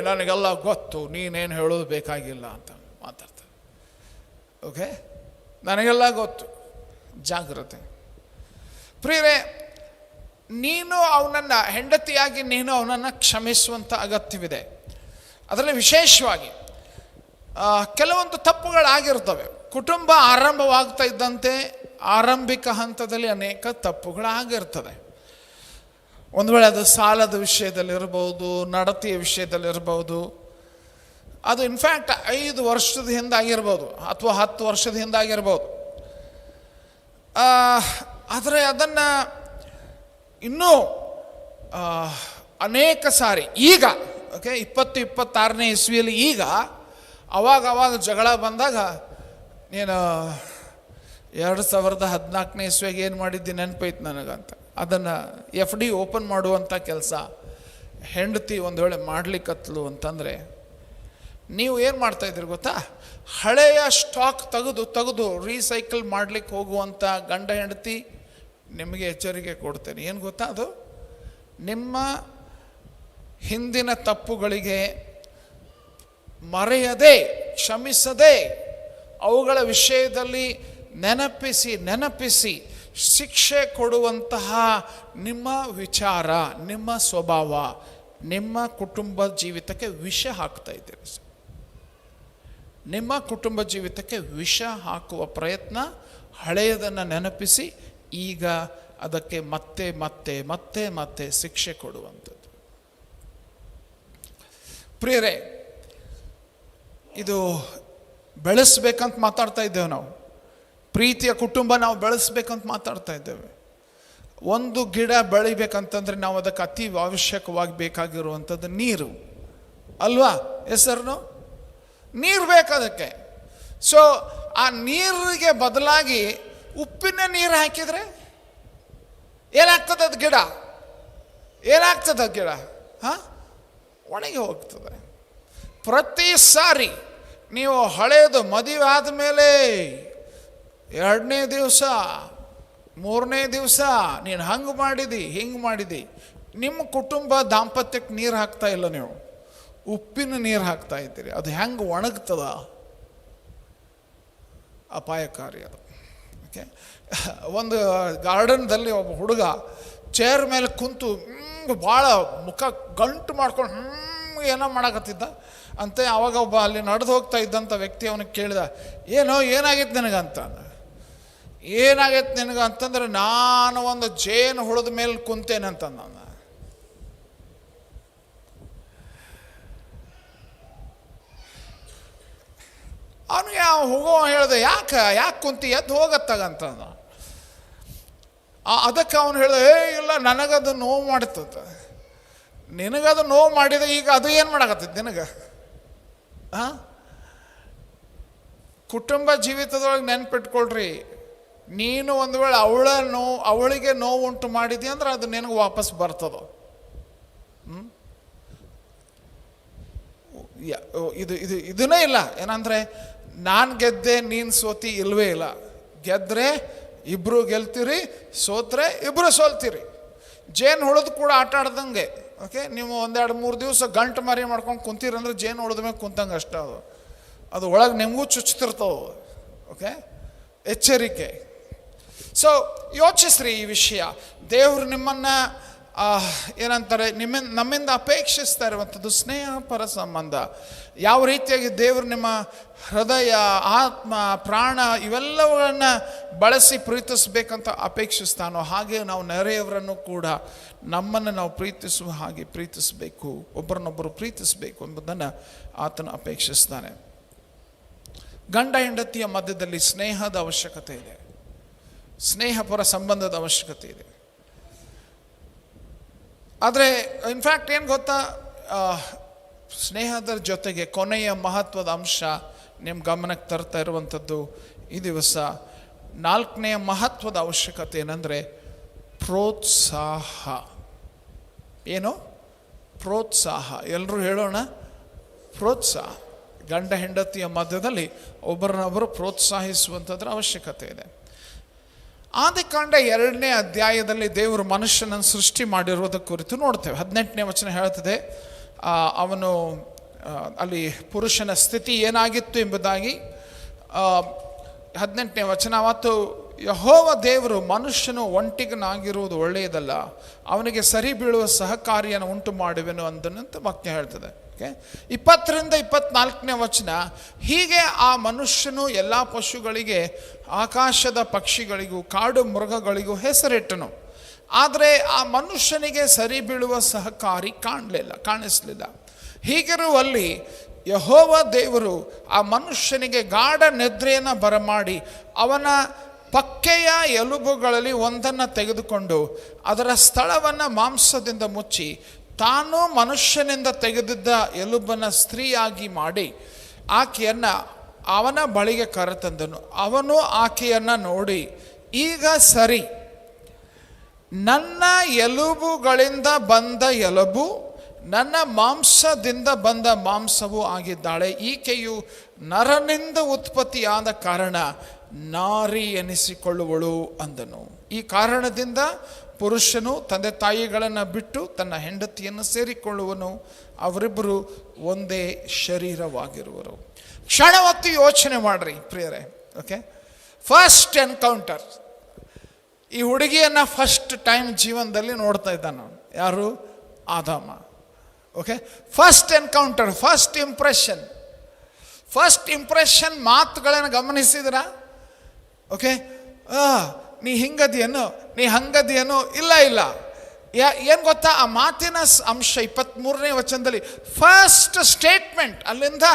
ನನಗೆಲ್ಲ ಗೊತ್ತು, ನೀನೇನು ಹೇಳೋದು ಬೇಕಾಗಿಲ್ಲ ಅಂತ ಮಾತಾಡ್ತಾರೆ. ಓಕೆ, ನನಗೆಲ್ಲ ಗೊತ್ತು. ಜಾಗ್ರತೆ ಪ್ರಿಯರೇ, ನೀನು ಅವನನ್ನು ಹೆಂಡತಿಯಾಗಿ ನೀನು ಅವನನ್ನು ಕ್ಷಮಿಸುವಂಥ ಅಗತ್ಯವಿದೆ. ಅದರಲ್ಲಿ ವಿಶೇಷವಾಗಿ ಕೆಲವೊಂದು ತಪ್ಪುಗಳಾಗಿರ್ತವೆ. ಕುಟುಂಬ ಆರಂಭವಾಗ್ತಾ ಇದ್ದಂತೆ ಆರಂಭಿಕ ಹಂತದಲ್ಲಿ ಅನೇಕ ತಪ್ಪುಗಳಾಗಿರ್ತದೆ. ಒಂದು ವೇಳೆ ಅದು ಸಾಲದ ವಿಷಯದಲ್ಲಿರ್ಬೋದು, ನಡತೆಯ ವಿಷಯದಲ್ಲಿರ್ಬೋದು, ಅದು ಇನ್ಫ್ಯಾಕ್ಟ್ 5 ವರ್ಷದ ಹಿಂದಾಗಿರ್ಬೋದು ಅಥವಾ 10 ವರ್ಷದ ಹಿಂದಾಗಿರ್ಬೋದು. ಆದರೆ ಅದನ್ನು ಇನ್ನೂ ಅನೇಕ ಸಾರಿ ಈಗ 2026ನೇ ಇಸ್ವಿಯಲ್ಲಿ ಈಗ ಅವಾಗ ಜಗಳ ಬಂದಾಗ ನೀನು 2014ನೇ ಇಸ್ವಿಗೆ ಏನು ಮಾಡಿದ್ದೀನಿ ನೆನಪೈತು ನನಗಂತ, ಅದನ್ನು FD ಓಪನ್ ಮಾಡುವಂಥ ಕೆಲಸ ಹೆಂಡತಿ ಒಂದು ವೇಳೆ ಮಾಡ್ಲಿಕ್ಕತ್ತಲು ಅಂತಂದರೆ ನೀವು ಏನು ಮಾಡ್ತಾಯಿದ್ದೀರಿ ಗೊತ್ತಾ? ಹಳೆಯ ಸ್ಟಾಕ್ ತೆಗೆದು ರೀಸೈಕಲ್ ಮಾಡಲಿಕ್ಕೆ ಹೋಗುವಂಥ ಗಂಡ ಹೆಂಡತಿ ನಿಮಗೆ ಎಚ್ಚರಿಕೆ ಕೊಡ್ತೇನೆ. ಏನು ಗೊತ್ತಾ? ಅದು ನಿಮ್ಮ ಹಿಂದಿನ ತಪ್ಪುಗಳಿಗೆ ಮರೆಯದೆ, ಕ್ಷಮಿಸದೆ, ಅವುಗಳ ವಿಷಯದಲ್ಲಿ ನೆನಪಿಸಿ ಶಿಕ್ಷೆ ಕೊಡುವಂತಹ ನಿಮ್ಮ ವಿಚಾರ, ನಿಮ್ಮ ಸ್ವಭಾವ, ನಿಮ್ಮ ಕುಟುಂಬ ಜೀವಿತಕ್ಕೆ ವಿಷ ಹಾಕ್ತಾ ಇದ್ದೀರಿ. ನಿಮ್ಮ ಕುಟುಂಬ ಜೀವಿತಕ್ಕೆ ವಿಷ ಹಾಕುವ ಪ್ರಯತ್ನ, ಹಳೆಯದನ್ನು ನೆನಪಿಸಿ ಈಗ ಅದಕ್ಕೆ ಮತ್ತೆ ಮತ್ತೆ ಮತ್ತೆ ಮತ್ತೆ ಶಿಕ್ಷೆ ಕೊಡುವಂಥದ್ದು. ಪ್ರಿಯರೇ, ಇದು ಬೆಳೆಸ್ಬೇಕಂತ ಮಾತಾಡ್ತಾ ಇದ್ದೇವೆ ನಾವು. ಪ್ರೀತಿಯ ಕುಟುಂಬ ನಾವು ಬೆಳೆಸ್ಬೇಕಂತ ಮಾತಾಡ್ತಾ ಇದ್ದೇವೆ. ಒಂದು ಗಿಡ ಬೆಳಿಬೇಕಂತಂದ್ರೆ ನಾವು ಅದಕ್ಕೆ ಅತಿ ಅವಶ್ಯಕವಾಗಿ ಬೇಕಾಗಿರುವಂಥದ್ದು ನೀರು ಅಲ್ವಾ? ಹೆಸರು ನೀರು ಬೇಕದಕ್ಕೆ. ಸೊ ಆ ನೀರಿಗೆ ಬದಲಾಗಿ ಉಪ್ಪಿನ ನೀರು ಹಾಕಿದರೆ ಏನಾಗ್ತದೆ? ಅದು ಗಿಡ ಏನಾಗ್ತದೆ? ಅದು ಗಿಡ ಒಣಗಿ ಹೋಗ್ತದೆ. ಪ್ರತಿ ಸಾರಿ ನೀವು ಹಳೆಯದು ಮದುವೆ ಆದಮೇಲೆ 2ನೇ ದಿವಸ 3ನೇ ದಿವಸ ನೀನು ಹಂಗೆ ಮಾಡಿದಿ ಹಿಂಗೆ ಮಾಡಿದಿ, ನಿಮ್ಮ ಕುಟುಂಬ ದಾಂಪತ್ಯಕ್ಕೆ ನೀರು ಹಾಕ್ತಾ ಇಲ್ಲ, ನೀವು ಉಪ್ಪಿನ ನೀರು ಹಾಕ್ತಾ ಇದ್ದೀರಿ. ಅದು ಹೆಂಗೆ ಒಣಗ್ತದ? ಅಪಾಯಕಾರಿ ಅದು. ಓಕೆ, ಒಂದು ಗಾರ್ಡನ್ದಲ್ಲಿ ಒಬ್ಬ ಹುಡುಗ ಚೇರ್ ಮೇಲೆ ಕುಂತು ಭಾಳ ಮುಖ ಗಂಟು ಮಾಡ್ಕೊಂಡು ಏನೋ ಮಾಡಕತ್ತಿದ್ದ ಅಂತೆ. ಅವಾಗ ಒಬ್ಬ ಅಲ್ಲಿ ನಡೆದು ಹೋಗ್ತಾ ಇದ್ದಂಥ ವ್ಯಕ್ತಿ ಅವನಿಗೆ ಕೇಳಿದ, ಏನಾಗಿತ್ತು ನಿನಗಂತ. ಏನಾಗೈತೆ ನಿನಗೆ ಅಂತಂದ್ರೆ, ನಾನು ಒಂದು ಜೇನು ಹುಳದ ಮೇಲೆ ಕುಂತೇನೆ ಅಂತ ನಾನು. ಅವನಿಗೆ ಹೋಗೋ ಹೇಳಿದೆ, ಯಾಕೆ ಕುಂತಿ, ಎದ್ದು ಹೋಗತ್ತಾಗಂತ. ಅದಕ್ಕೆ ಅವನು ಹೇಳಿದ, ಇಲ್ಲ ನನಗದು ನೋವು ಮಾಡ್ತದ. ನಿನಗದು ನೋವು ಮಾಡಿದೆ, ಈಗ ಅದು ಏನು ಮಾಡಕತ್ತೈತಿ ನಿನಗೆ? ಕುಟುಂಬ ಜೀವಿತದೊಳಗೆ ನೆನ್ಪಿಟ್ಕೊಳ್ರಿ, ನೀನು ಒಂದು ವೇಳೆ ಅವಳಿಗೆ ನೋವು ಉಂಟು ಮಾಡಿದಿ ಅಂದ್ರೆ ಅದು ನಿನಗೆ ವಾಪಸ್ ಬರ್ತದ. ಇದನ್ನೇ ಇಲ್ಲ. ಏನಂದರೆ ನಾನು ಗೆದ್ದೆ ನೀನು ಸೋತಿ ಇಲ್ವೇ ಇಲ್ಲ. ಗೆದ್ದರೆ ಇಬ್ಬರು ಗೆಲ್ತೀರಿ, ಸೋತ್ರೆ ಇಬ್ಬರು ಸೋಲ್ತೀರಿ. ಜೇನು ಹುಳದು ಕೂಡ ಆಟ ಆಡ್ದಂಗೆ. ಓಕೆ, ನೀವು 1-2-3 ದಿವಸ ಗಂಟು ಮರಿ ಮಾಡ್ಕೊಂಡು ಕುಂತೀರಂದ್ರೆ ಜೇನು ಹುಳದ ಮೇಲೆ ಕುಂತಂಗೆ ಅಷ್ಟೇ. ಅದು ಒಳಗೆ ನಿಮಗೂ ಚುಚ್ತಿರ್ತಾವೆ. ಓಕೆ, ಎಚ್ಚರಿಕೆ. ಸೊ ಯೋಚಿಸ್ರಿ ಈ ವಿಷಯ. ದೇವರು ನಿಮ್ಮನ್ನು ಏನಂತಾರೆ, ನಮ್ಮಿಂದ ಅಪೇಕ್ಷಿಸ್ತಾ ಇರುವಂಥದ್ದು ಸ್ನೇಹ ಪರ ಸಂಬಂಧ. ಯಾವ ರೀತಿಯಾಗಿ ದೇವರು ನಿಮ್ಮ ಹೃದಯ, ಆತ್ಮ, ಪ್ರಾಣ ಇವೆಲ್ಲವನ್ನು ಬಳಸಿ ಪ್ರೀತಿಸಬೇಕಂತ ಅಪೇಕ್ಷಿಸ್ತಾನೋ ಹಾಗೆ ನಾವು ನೆರೆಯವರನ್ನು ಕೂಡ ನಮ್ಮನ್ನು ನಾವು ಪ್ರೀತಿಸುವ ಹಾಗೆ ಪ್ರೀತಿಸಬೇಕು, ಒಬ್ಬರನ್ನೊಬ್ಬರು ಪ್ರೀತಿಸಬೇಕು ಎಂಬುದನ್ನು ಆತನು ಅಪೇಕ್ಷಿಸ್ತಾನೆ. ಗಂಡ ಹೆಂಡತಿಯ ಮಧ್ಯದಲ್ಲಿ ಸ್ನೇಹದ ಅವಶ್ಯಕತೆ ಇದೆ, ಸ್ನೇಹಪರ ಸಂಬಂಧದ ಅವಶ್ಯಕತೆ ಇದೆ. ಆದರೆ ಇನ್ಫ್ಯಾಕ್ಟ್ ಏನು ಗೊತ್ತಾ, ಸ್ನೇಹದ ಜೊತೆಗೆ ಕೊನೆಯ ಮಹತ್ವದ ಅಂಶ ನಿಮ್ಮ ಗಮನಕ್ಕೆ ತರ್ತಾ ಇರುವಂಥದ್ದು ಈ ದಿವಸ 4ನೇ ಮಹತ್ವದ ಅವಶ್ಯಕತೆ ಏನಂದರೆ ಪ್ರೋತ್ಸಾಹ. ಏನು? ಪ್ರೋತ್ಸಾಹ. ಎಲ್ಲರೂ ಹೇಳೋಣ, ಪ್ರೋತ್ಸಾಹ. ಗಂಡ ಹೆಂಡತಿಯ ಮಧ್ಯದಲ್ಲಿ ಒಬ್ಬರನ್ನೊಬ್ಬರು ಪ್ರೋತ್ಸಾಹಿಸುವಂಥದ್ರ ಅವಶ್ಯಕತೆ ಇದೆ. ಆದಿಕಾಂಡ 2ನೇ ಅಧ್ಯಾಯದಲ್ಲಿ ದೇವರು ಮನುಷ್ಯನನ್ನು ಸೃಷ್ಟಿ ಮಾಡಿರುವುದರ ಕುರಿತು ನೋಡ್ತೇವೆ. 18ನೇ ವಚನ ಹೇಳ್ತದೆ, ಅವನು ಅಲ್ಲಿ ಪುರುಷನ ಸ್ಥಿತಿ ಏನಾಗಿತ್ತು ಎಂಬುದಾಗಿ. 18ನೇ ವಚನ, ಮತ್ತು ಯೆಹೋವ ದೇವರು ಮನುಷ್ಯನು ಒಂಟಿಗನಾಗಿರುವುದು ಒಳ್ಳೆಯದಲ್ಲ, ಅವನಿಗೆ ಸರಿ ಬೀಳುವ ಸಹಕಾರಿಯನ್ನು ಉಂಟು ಮಾಡುವೆನು ಅಂದನಂತ ವಾಕ್ಯ ಹೇಳ್ತದೆ. 20ರಿಂದ 24ನೇ ವಚನ, ಹೀಗೆ ಆ ಮನುಷ್ಯನು ಎಲ್ಲ ಪಶುಗಳಿಗೆ, ಆಕಾಶದ ಪಕ್ಷಿಗಳಿಗೂ, ಕಾಡು ಮೃಗಗಳಿಗೂ ಹೆಸರಿಟ್ಟನು. ಆದರೆ ಆ ಮನುಷ್ಯನಿಗೆ ಸರಿ ಬೀಳುವ ಸಹಕಾರಿ ಕಾಣಿಸಲಿಲ್ಲ. ಹೀಗಿರುವಲ್ಲಿ ಯೆಹೋವ ದೇವರು ಆ ಮನುಷ್ಯನಿಗೆ ಗಾಢ ನಿದ್ರೆಯನ್ನು ಬರಮಾಡಿ ಅವನ ಪಕ್ಕೆಯ ಎಲುಬುಗಳಲ್ಲಿ ಒಂದನ್ನು ತೆಗೆದುಕೊಂಡು ಅದರ ಸ್ಥಳವನ್ನು ಮಾಂಸದಿಂದ ಮುಚ್ಚಿ ತಾನು ಮನುಷ್ಯನಿಂದ ತೆಗೆದಿದ್ದ ಎಲುಬನ್ನು ಸ್ತ್ರೀಯಾಗಿ ಮಾಡಿ ಆಕೆಯನ್ನು ಅವನ ಬಳಿಗೆ ಕರೆತಂದನು. ಅವನು ಆಕೆಯನ್ನು ನೋಡಿ, ಈಗ ಸರಿ, ನನ್ನ ಎಲುಬುಗಳಿಂದ ಬಂದ ಎಲುಬು, ನನ್ನ ಮಾಂಸದಿಂದ ಬಂದ ಮಾಂಸವೂ ಆಗಿದ್ದಾಳೆ. ಈಕೆಯು ನರನಿಂದ ಉತ್ಪತ್ತಿಯಾದ ಕಾರಣ ನಾರಿ ಎನಿಸಿಕೊಳ್ಳುವಳು ಅಂದನು. ಈ ಕಾರಣದಿಂದ ಪುರುಷನು ತಂದೆ ತಾಯಿಗಳನ್ನು ಬಿಟ್ಟು ತನ್ನ ಹೆಂಡತಿಯನ್ನು ಸೇರಿಕೊಳ್ಳುವನು, ಅವರಿಬ್ಬರು ಒಂದೇ ಶರೀರವಾಗಿರುವರು. ಕ್ಷಣ ಹೊತ್ತು ಯೋಚನೆ ಮಾಡ್ರಿ ಪ್ರಿಯರೇ. Okay, first encounter. ಈ ಹುಡುಗಿಯನ್ನು ಫಸ್ಟ್ ಟೈಮ್ ಜೀವನದಲ್ಲಿ ನೋಡ್ತಾ ಇದ್ದಾನ ಯಾರು? ಆದಾಮ. Okay, first encounter, first impression ಮಾತುಗಳನ್ನು ಗಮನಿಸಿದ್ರ? ಓಕೆ, ನೀ ಹಿಂಗದಿಯೇನು, ನೀ ಹಂಗದಿಯೇನು? ಇಲ್ಲ. ಏನು ಗೊತ್ತಾ, ಆ ಮಾತಿನ ಅಂಶ 23ನೇ ವಚನದಲ್ಲಿ ಫಸ್ಟ್ ಸ್ಟೇಟ್ಮೆಂಟ್. ಅಲ್ಲಿಂದ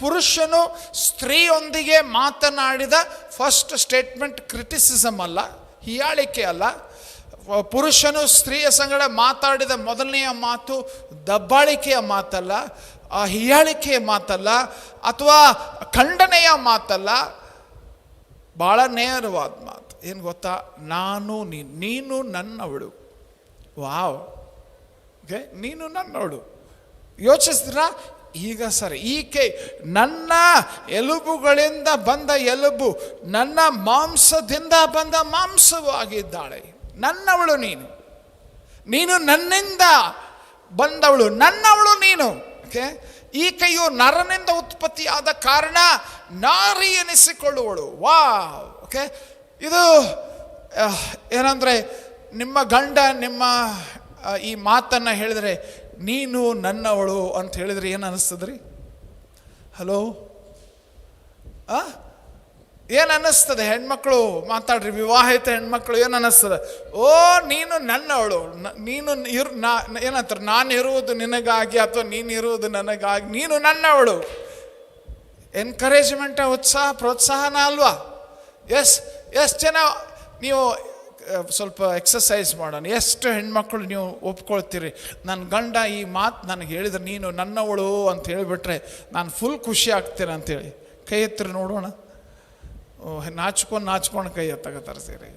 ಪುರುಷನು ಸ್ತ್ರೀಯೊಂದಿಗೆ ಮಾತನಾಡಿದ ಫಸ್ಟ್ ಸ್ಟೇಟ್ಮೆಂಟ್ ಕ್ರಿಟಿಸಿಸಮ್ ಅಲ್ಲ, ಹೀಯಾಳಿಕೆ ಅಲ್ಲ. ಪುರುಷನು ಸ್ತ್ರೀಯ ಸಂಗಡ ಮಾತಾಡಿದ ಮೊದಲನೆಯ ಮಾತು ದಬ್ಬಾಳಿಕೆಯ ಮಾತಲ್ಲ, ಹೀಯಾಳಿಕೆಯ ಮಾತಲ್ಲ, ಅಥವಾ ಖಂಡನೆಯ ಮಾತಲ್ಲ, ಭಾಳ ನೇರವಾದ ಮಾತು. ಏನು ಗೊತ್ತಾ, ನೀನು ನನ್ನವಳು. ವಾವ್. ಓಕೆ, ನೀನು ನನ್ನವಳು. ಯೋಚಿಸಿದ್ರಾ? ಈಗ ಸರಿ, ಈಕೆ ನನ್ನ ಎಲುಬುಗಳಿಂದ ಬಂದ ಎಲುಬು, ನನ್ನ ಮಾಂಸದಿಂದ ಬಂದ ಮಾಂಸವೂ ಆಗಿದ್ದಾಳೆ. ನನ್ನವಳು ನೀನು ನನ್ನಿಂದ ಬಂದವಳು, ನನ್ನವಳು ನೀನು. ಓಕೆ, ಈಕೆಯು ನರನಿಂದ ಉತ್ಪತ್ತಿಯಾದ ಕಾರಣ ನಾರಿ ಎನಿಸಿಕೊಳ್ಳುವಳು. ವಾ. ಓಕೆ, ಇದು ಏನಂದರೆ, ನಿಮ್ಮ ಗಂಡ ನಿಮ್ಮ ಈ ಮಾತನ್ನು ಹೇಳಿದರೆ, ನೀನು ನನ್ನವಳು ಅಂತ ಹೇಳಿದ್ರೆ ಏನು ಅನ್ನಿಸ್ತದ್ರಿ? ಹಲೋ, ಏನು ಅನ್ನಿಸ್ತದೆ? ಹೆಣ್ಮಕ್ಳು ಮಾತಾಡ್ರಿ, ವಿವಾಹಿತ ಹೆಣ್ಮಕ್ಳು ಏನು ಅನ್ನಿಸ್ತದೆ? ಓ, ನೀನು ನನ್ನವಳು, ನೀನು ಏನಂತಾರೆ, ನಾನು ಇರುವುದು ನಿನಗಾಗಿ ಅಥವಾ ನೀನು ಇರುವುದು ನನಗಾಗಿ, ನೀನು ನನ್ನವಳು. ಎನ್ಕರೇಜ್ಮೆಂಟ್, ಉತ್ಸಾಹ, ಪ್ರೋತ್ಸಾಹನ ಅಲ್ವಾ? ಎಷ್ಟು ಜನ ನೀವು ಸ್ವಲ್ಪ ಎಕ್ಸಸೈಸ್ ಮಾಡೋಣ, ಎಷ್ಟು ಹೆಣ್ಮಕ್ಳು ನೀವು ಒಪ್ಕೊಳ್ತೀರಿ, ನನ್ನ ಗಂಡ ಈ ಮಾತು ನನಗೆ ಹೇಳಿದ್ರೆ, ನೀನು ನನ್ನವಳು ಅಂತ ಹೇಳಿಬಿಟ್ರೆ ನಾನು ಫುಲ್ ಖುಷಿ ಆಗ್ತೇನೆ ಅಂತೇಳಿ ಕೈ ಎತ್ತಿರಿ ನೋಡೋಣ. ನಾಚ್ಕೊಂಡು ಕೈ ಎತ್ತಗತ್ತಾರೆ ಸೇರಿ.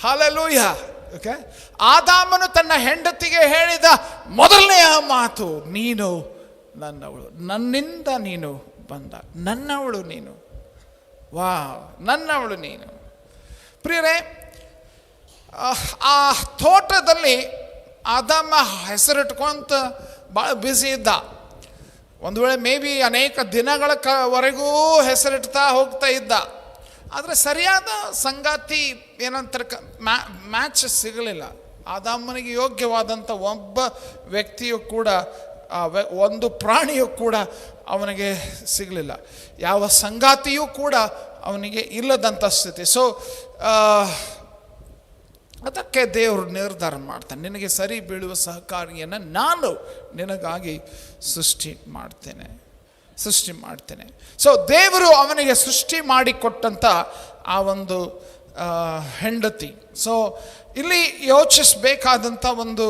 ಹಲ್ಲೆಲೂಯಾ. ಓಕೆ, ಆದಾಮನು ತನ್ನ ಹೆಂಡತಿಗೆ ಹೇಳಿದ ಮೊದಲನೆಯ ಮಾತು, ನೀನು ನನ್ನವಳು, ನನ್ನಿಂದ ನೀನು ಬಂದ, ನನ್ನವಳು ನೀನು. ವಾ, ನನ್ನವಳು ನೀನು. ಪ್ರಿಯರೇ, ಆ ತೋಟದಲ್ಲಿ ಆದಾಮ ಹೆಸರಿಟ್ಕೊಂತ ಭಾಳ ಬ್ಯುಸಿ ಇದ್ದ. ಒಂದು ವೇಳೆ ಮೇ ಬಿ ಅನೇಕ ದಿನಗಳ ವರೆಗೂ ಹೆಸರಿಡ್ತಾ ಹೋಗ್ತಾ ಇದ್ದ. ಆದರೆ ಸರಿಯಾದ ಸಂಗಾತಿ ಏನಂತಾರೆ, ಮ್ಯಾಚ್ ಸಿಗಲಿಲ್ಲ. ಆದಾಮನಿಗೆ ಯೋಗ್ಯವಾದಂಥ ಒಬ್ಬ ವ್ಯಕ್ತಿಯು ಕೂಡ, ಒಂದು ಪ್ರಾಣಿಯು ಕೂಡ ಅವನಿಗೆ ಸಿಗಲಿಲ್ಲ. ಯಾವ ಸಂಗಾತಿಯೂ ಕೂಡ ಅವನಿಗೆ ಇಲ್ಲದಂಥ ಸ್ಥಿತಿ. ಸೊ ಅದಕ್ಕೆ ದೇವರು ನಿರ್ಧಾರ ಮಾಡ್ತಾನೆ, ನಿನಗೆ ಸರಿ ಬೀಳುವ ಸಹಕಾರಿಯನ್ನು ನಾನು ನಿನಗಾಗಿ ಸೃಷ್ಟಿ ಮಾಡ್ತೇನೆ. ಸೊ ದೇವರು ಅವನಿಗೆ ಸೃಷ್ಟಿ ಮಾಡಿಕೊಟ್ಟಂಥ ಆ ಒಂದು ಹೆಂಡತಿ. ಸೊ ಇಲ್ಲಿ ಯೋಚಿಸಬೇಕಾದಂಥ ಒಂದು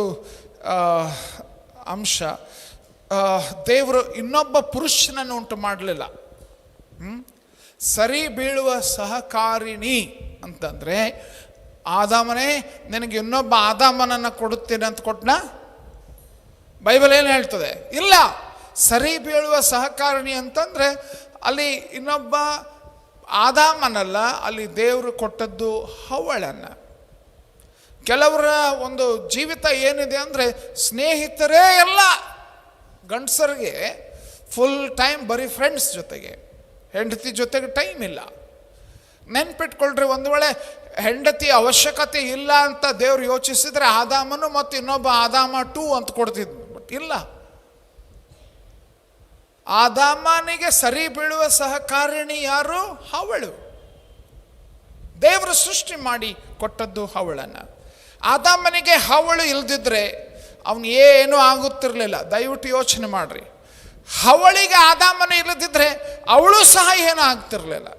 ಅಂಶ, ದೇವರು ಇನ್ನೊಬ್ಬ ಪುರುಷನನ್ನು ಉಂಟು ಮಾಡಲಿಲ್ಲ. ಸರಿ ಬೀಳುವ ಸಹಕಾರಿಣಿ ಅಂತಂದರೆ ಆದಾಮನೇ ನಿನಗೆ ಇನ್ನೊಬ್ಬ ಆದಾಮನನ್ನು ಕೊಡುತ್ತೇನೆ ಅಂತ ಕೊಟ್ಟನ? ಬೈಬಲ್ ಏನು ಹೇಳ್ತದೆ? ಇಲ್ಲ. ಸರಿ ಬೀಳುವ ಸಹಕಾರಿಣಿ ಅಂತಂದರೆ ಅಲ್ಲಿ ಇನ್ನೊಬ್ಬ ಆದಾಮನಲ್ಲ, ಅಲ್ಲಿ ದೇವರು ಕೊಟ್ಟದ್ದು ಹವ್ವಳನ್ನು. ಕೆಲವರ ಒಂದು ಜೀವಿತ ಏನಿದೆ ಅಂದರೆ ಸ್ನೇಹಿತರೇ ಎಲ್ಲ. ಗಂಡಸರಿಗೆ ಫುಲ್ ಟೈಮ್ ಬರೀ ಫ್ರೆಂಡ್ಸ್ ಜೊತೆಗೆ, ಹೆಂಡತಿ ಜೊತೆಗೆ ಟೈಮ್ ಇಲ್ಲ. ನೆನ್ಪಿಟ್ಕೊಳ್ರಿ, ಒಂದು ವೇಳೆ ಹೆಂಡತಿ ಅವಶ್ಯಕತೆ ಇಲ್ಲ ಅಂತ ದೇವರು ಯೋಚಿಸಿದ್ರೆ ಆದಾಮನು ಮತ್ತು ಇನ್ನೊಬ್ಬ ಆದಾಮ 2 ಅಂತ ಕೊಡ್ತಿದ್ವು. ಬಟ್ ಇಲ್ಲ, ಆದಾಮನಿಗೆ ಸರಿ ಬೀಳುವ ಸಹಕಾರಿಣಿ ಯಾರು? ಹವಳು. ದೇವರು ಸೃಷ್ಟಿ ಮಾಡಿ ಕೊಟ್ಟದ್ದು ಹವಳನ್ನು. ಆದಾಮನಿಗೆ ಹವಳು ಇಲ್ದಿದ್ರೆ ಅವನು ಏನೂ ಆಗುತ್ತಿರಲಿಲ್ಲ. ದಯವಿಟ್ಟು ಯೋಚನೆ ಮಾಡ್ರಿ. ಹವಳಿಗೆ ಆದಾಮನ ಇಲ್ಲದಿದ್ದರೆ ಅವಳು ಸಹ ಏನೂ ಆಗ್ತಿರಲಿಲ್ಲ.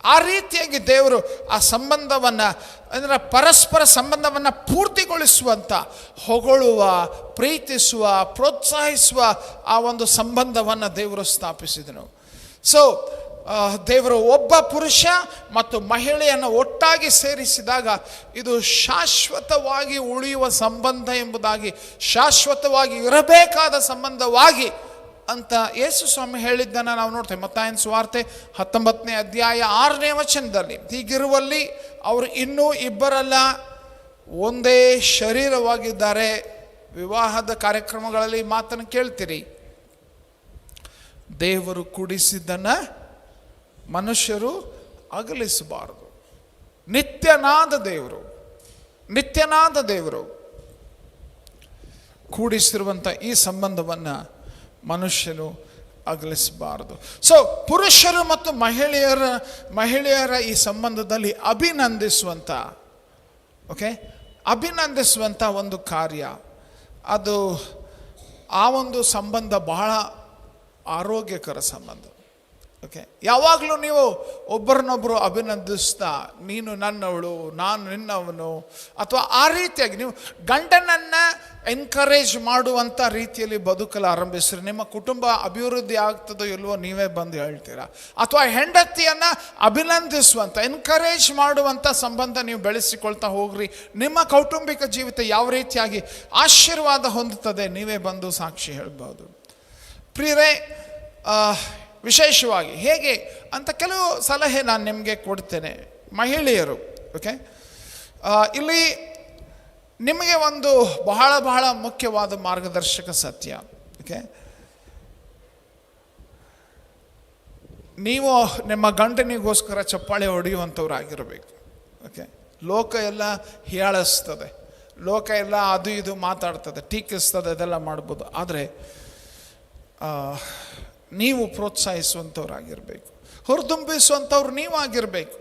ಆ ರೀತಿಯಾಗಿ ದೇವರು ಆ ಸಂಬಂಧವನ್ನು, ಅಂದರೆ ಪರಸ್ಪರ ಸಂಬಂಧವನ್ನು ಪೂರ್ತಿಗೊಳಿಸುವಂಥ, ಹೊಗಳುವ, ಪ್ರೀತಿಸುವ, ಪ್ರೋತ್ಸಾಹಿಸುವ ಆ ಒಂದು ಸಂಬಂಧವನ್ನು ದೇವರು ಸ್ಥಾಪಿಸಿದನು. ಸೊ ದೇವರು ಒಬ್ಬ ಪುರುಷ ಮತ್ತು ಮಹಿಳೆಯನ್ನು ಒಟ್ಟಾಗಿ ಸೇರಿಸಿದಾಗ ಇದು ಶಾಶ್ವತವಾಗಿ ಉಳಿಯುವ ಸಂಬಂಧ ಎಂಬುದಾಗಿ, ಶಾಶ್ವತವಾಗಿ ಇರಬೇಕಾದ ಸಂಬಂಧವಾಗಿ ಅಂತ ಯೇಸು ಸ್ವಾಮಿ ಹೇಳಿದ್ದನ್ನು ನಾವು ನೋಡ್ತೇವೆ. ಮತ್ತಾಯನ ಸುವಾರ್ತೆ 19ನೇ ಅಧ್ಯಾಯ 6ನೇ ವಚನದಲ್ಲಿ, ಹೀಗಿರುವಲ್ಲಿ ಅವರು ಇನ್ನೂ ಇಬ್ಬರಲ್ಲ, ಒಂದೇ ಶರೀರವಾಗಿದ್ದಾರೆ. ವಿವಾಹದ ಕಾರ್ಯಕ್ರಮಗಳಲ್ಲಿ ಮಾತನ್ನು ಕೇಳ್ತೀರಿ, ದೇವರು ಕೂಡಿಸಿದ್ದನ್ನು ಮನುಷ್ಯರು ಅಗಲಿಸಬಾರದು. ನಿತ್ಯನಾದ ದೇವರು ಕೂಡಿಸಿರುವಂಥ ಈ ಸಂಬಂಧವನ್ನು ಮನುಷ್ಯನು ಅಗಲಿಸಬಾರದು. ಸೊ ಪುರುಷರು ಮತ್ತು ಮಹಿಳೆಯರ ಈ ಸಂಬಂಧದಲ್ಲಿ ಅಭಿನಂದಿಸುವಂಥ ಒಂದು ಕಾರ್ಯ, ಅದು ಆ ಒಂದು ಸಂಬಂಧ ಬಹಳ ಆರೋಗ್ಯಕರ ಸಂಬಂಧ. ಓಕೆ, ಯಾವಾಗಲೂ ನೀವು ಒಬ್ಬರನ್ನೊಬ್ಬರು ಅಭಿನಂದಿಸ್ತಾ, ನೀನು ನನ್ನವಳು, ನಾನು ನಿನ್ನವನು, ಅಥವಾ ಆ ರೀತಿಯಾಗಿ ನೀವು ಗಂಡನನ್ನು ಎನ್ಕರೇಜ್ ಮಾಡುವಂಥ ರೀತಿಯಲ್ಲಿ ಬದುಕಲು ಆರಂಭಿಸ್ರಿ, ನಿಮ್ಮ ಕುಟುಂಬ ಅಭಿವೃದ್ಧಿ ಆಗ್ತದೋ ಇಲ್ವೋ ನೀವೇ ಬಂದು ಹೇಳ್ತೀರಾ. ಅಥವಾ ಹೆಂಡತಿಯನ್ನು ಅಭಿನಂದಿಸುವಂಥ, ಎನ್ಕರೇಜ್ ಮಾಡುವಂಥ ಸಂಬಂಧ ನೀವು ಬೆಳೆಸಿಕೊಳ್ತಾ ಹೋಗ್ರಿ. ನಿಮ್ಮ ಕೌಟುಂಬಿಕ ಜೀವಿತ ಯಾವ ರೀತಿಯಾಗಿ ಆಶೀರ್ವಾದ ಹೊಂದುತ್ತದೆ ನೀವೇ ಬಂದು ಸಾಕ್ಷಿ ಹೇಳ್ಬೋದು. ಪ್ರಿಯರೇ, ವಿಶೇಷವಾಗಿ ಹೇಗೆ ಅಂತ ಕೆಲವು ಸಲಹೆ ನಾನು ನಿಮಗೆ ಕೊಡ್ತೇನೆ. ಮಹಿಳೆಯರು, ಓಕೆ, ಇಲ್ಲಿ ನಿಮಗೆ ಒಂದು ಬಹಳ ಬಹಳ ಮುಖ್ಯವಾದ ಮಾರ್ಗದರ್ಶಕ ಸತ್ಯ. ಓಕೆ, ನೀವು ನಿಮ್ಮ ಗಂಡನಿಗೋಸ್ಕರ ಚಪ್ಪಾಳೆ ಹೊಡೆಯುವಂಥವ್ರಾಗಿರಬೇಕು. ಓಕೆ, ಲೋಕ ಎಲ್ಲ ಹೀಯಾಳಿಸ್ತದೆ, ಲೋಕ ಎಲ್ಲ ಅದು ಇದು ಮಾತಾಡ್ತದೆ, ಟೀಕಿಸ್ತದೆ, ಅದೆಲ್ಲ ಮಾಡ್ಬೋದು. ಆದರೆ ನೀವು ಪ್ರೋತ್ಸಾಹಿಸುವಂಥವ್ರಾಗಿರಬೇಕು, ಹುರಿದುಂಬಿಸುವಂಥವ್ರು ನೀವಾಗಿರಬೇಕು.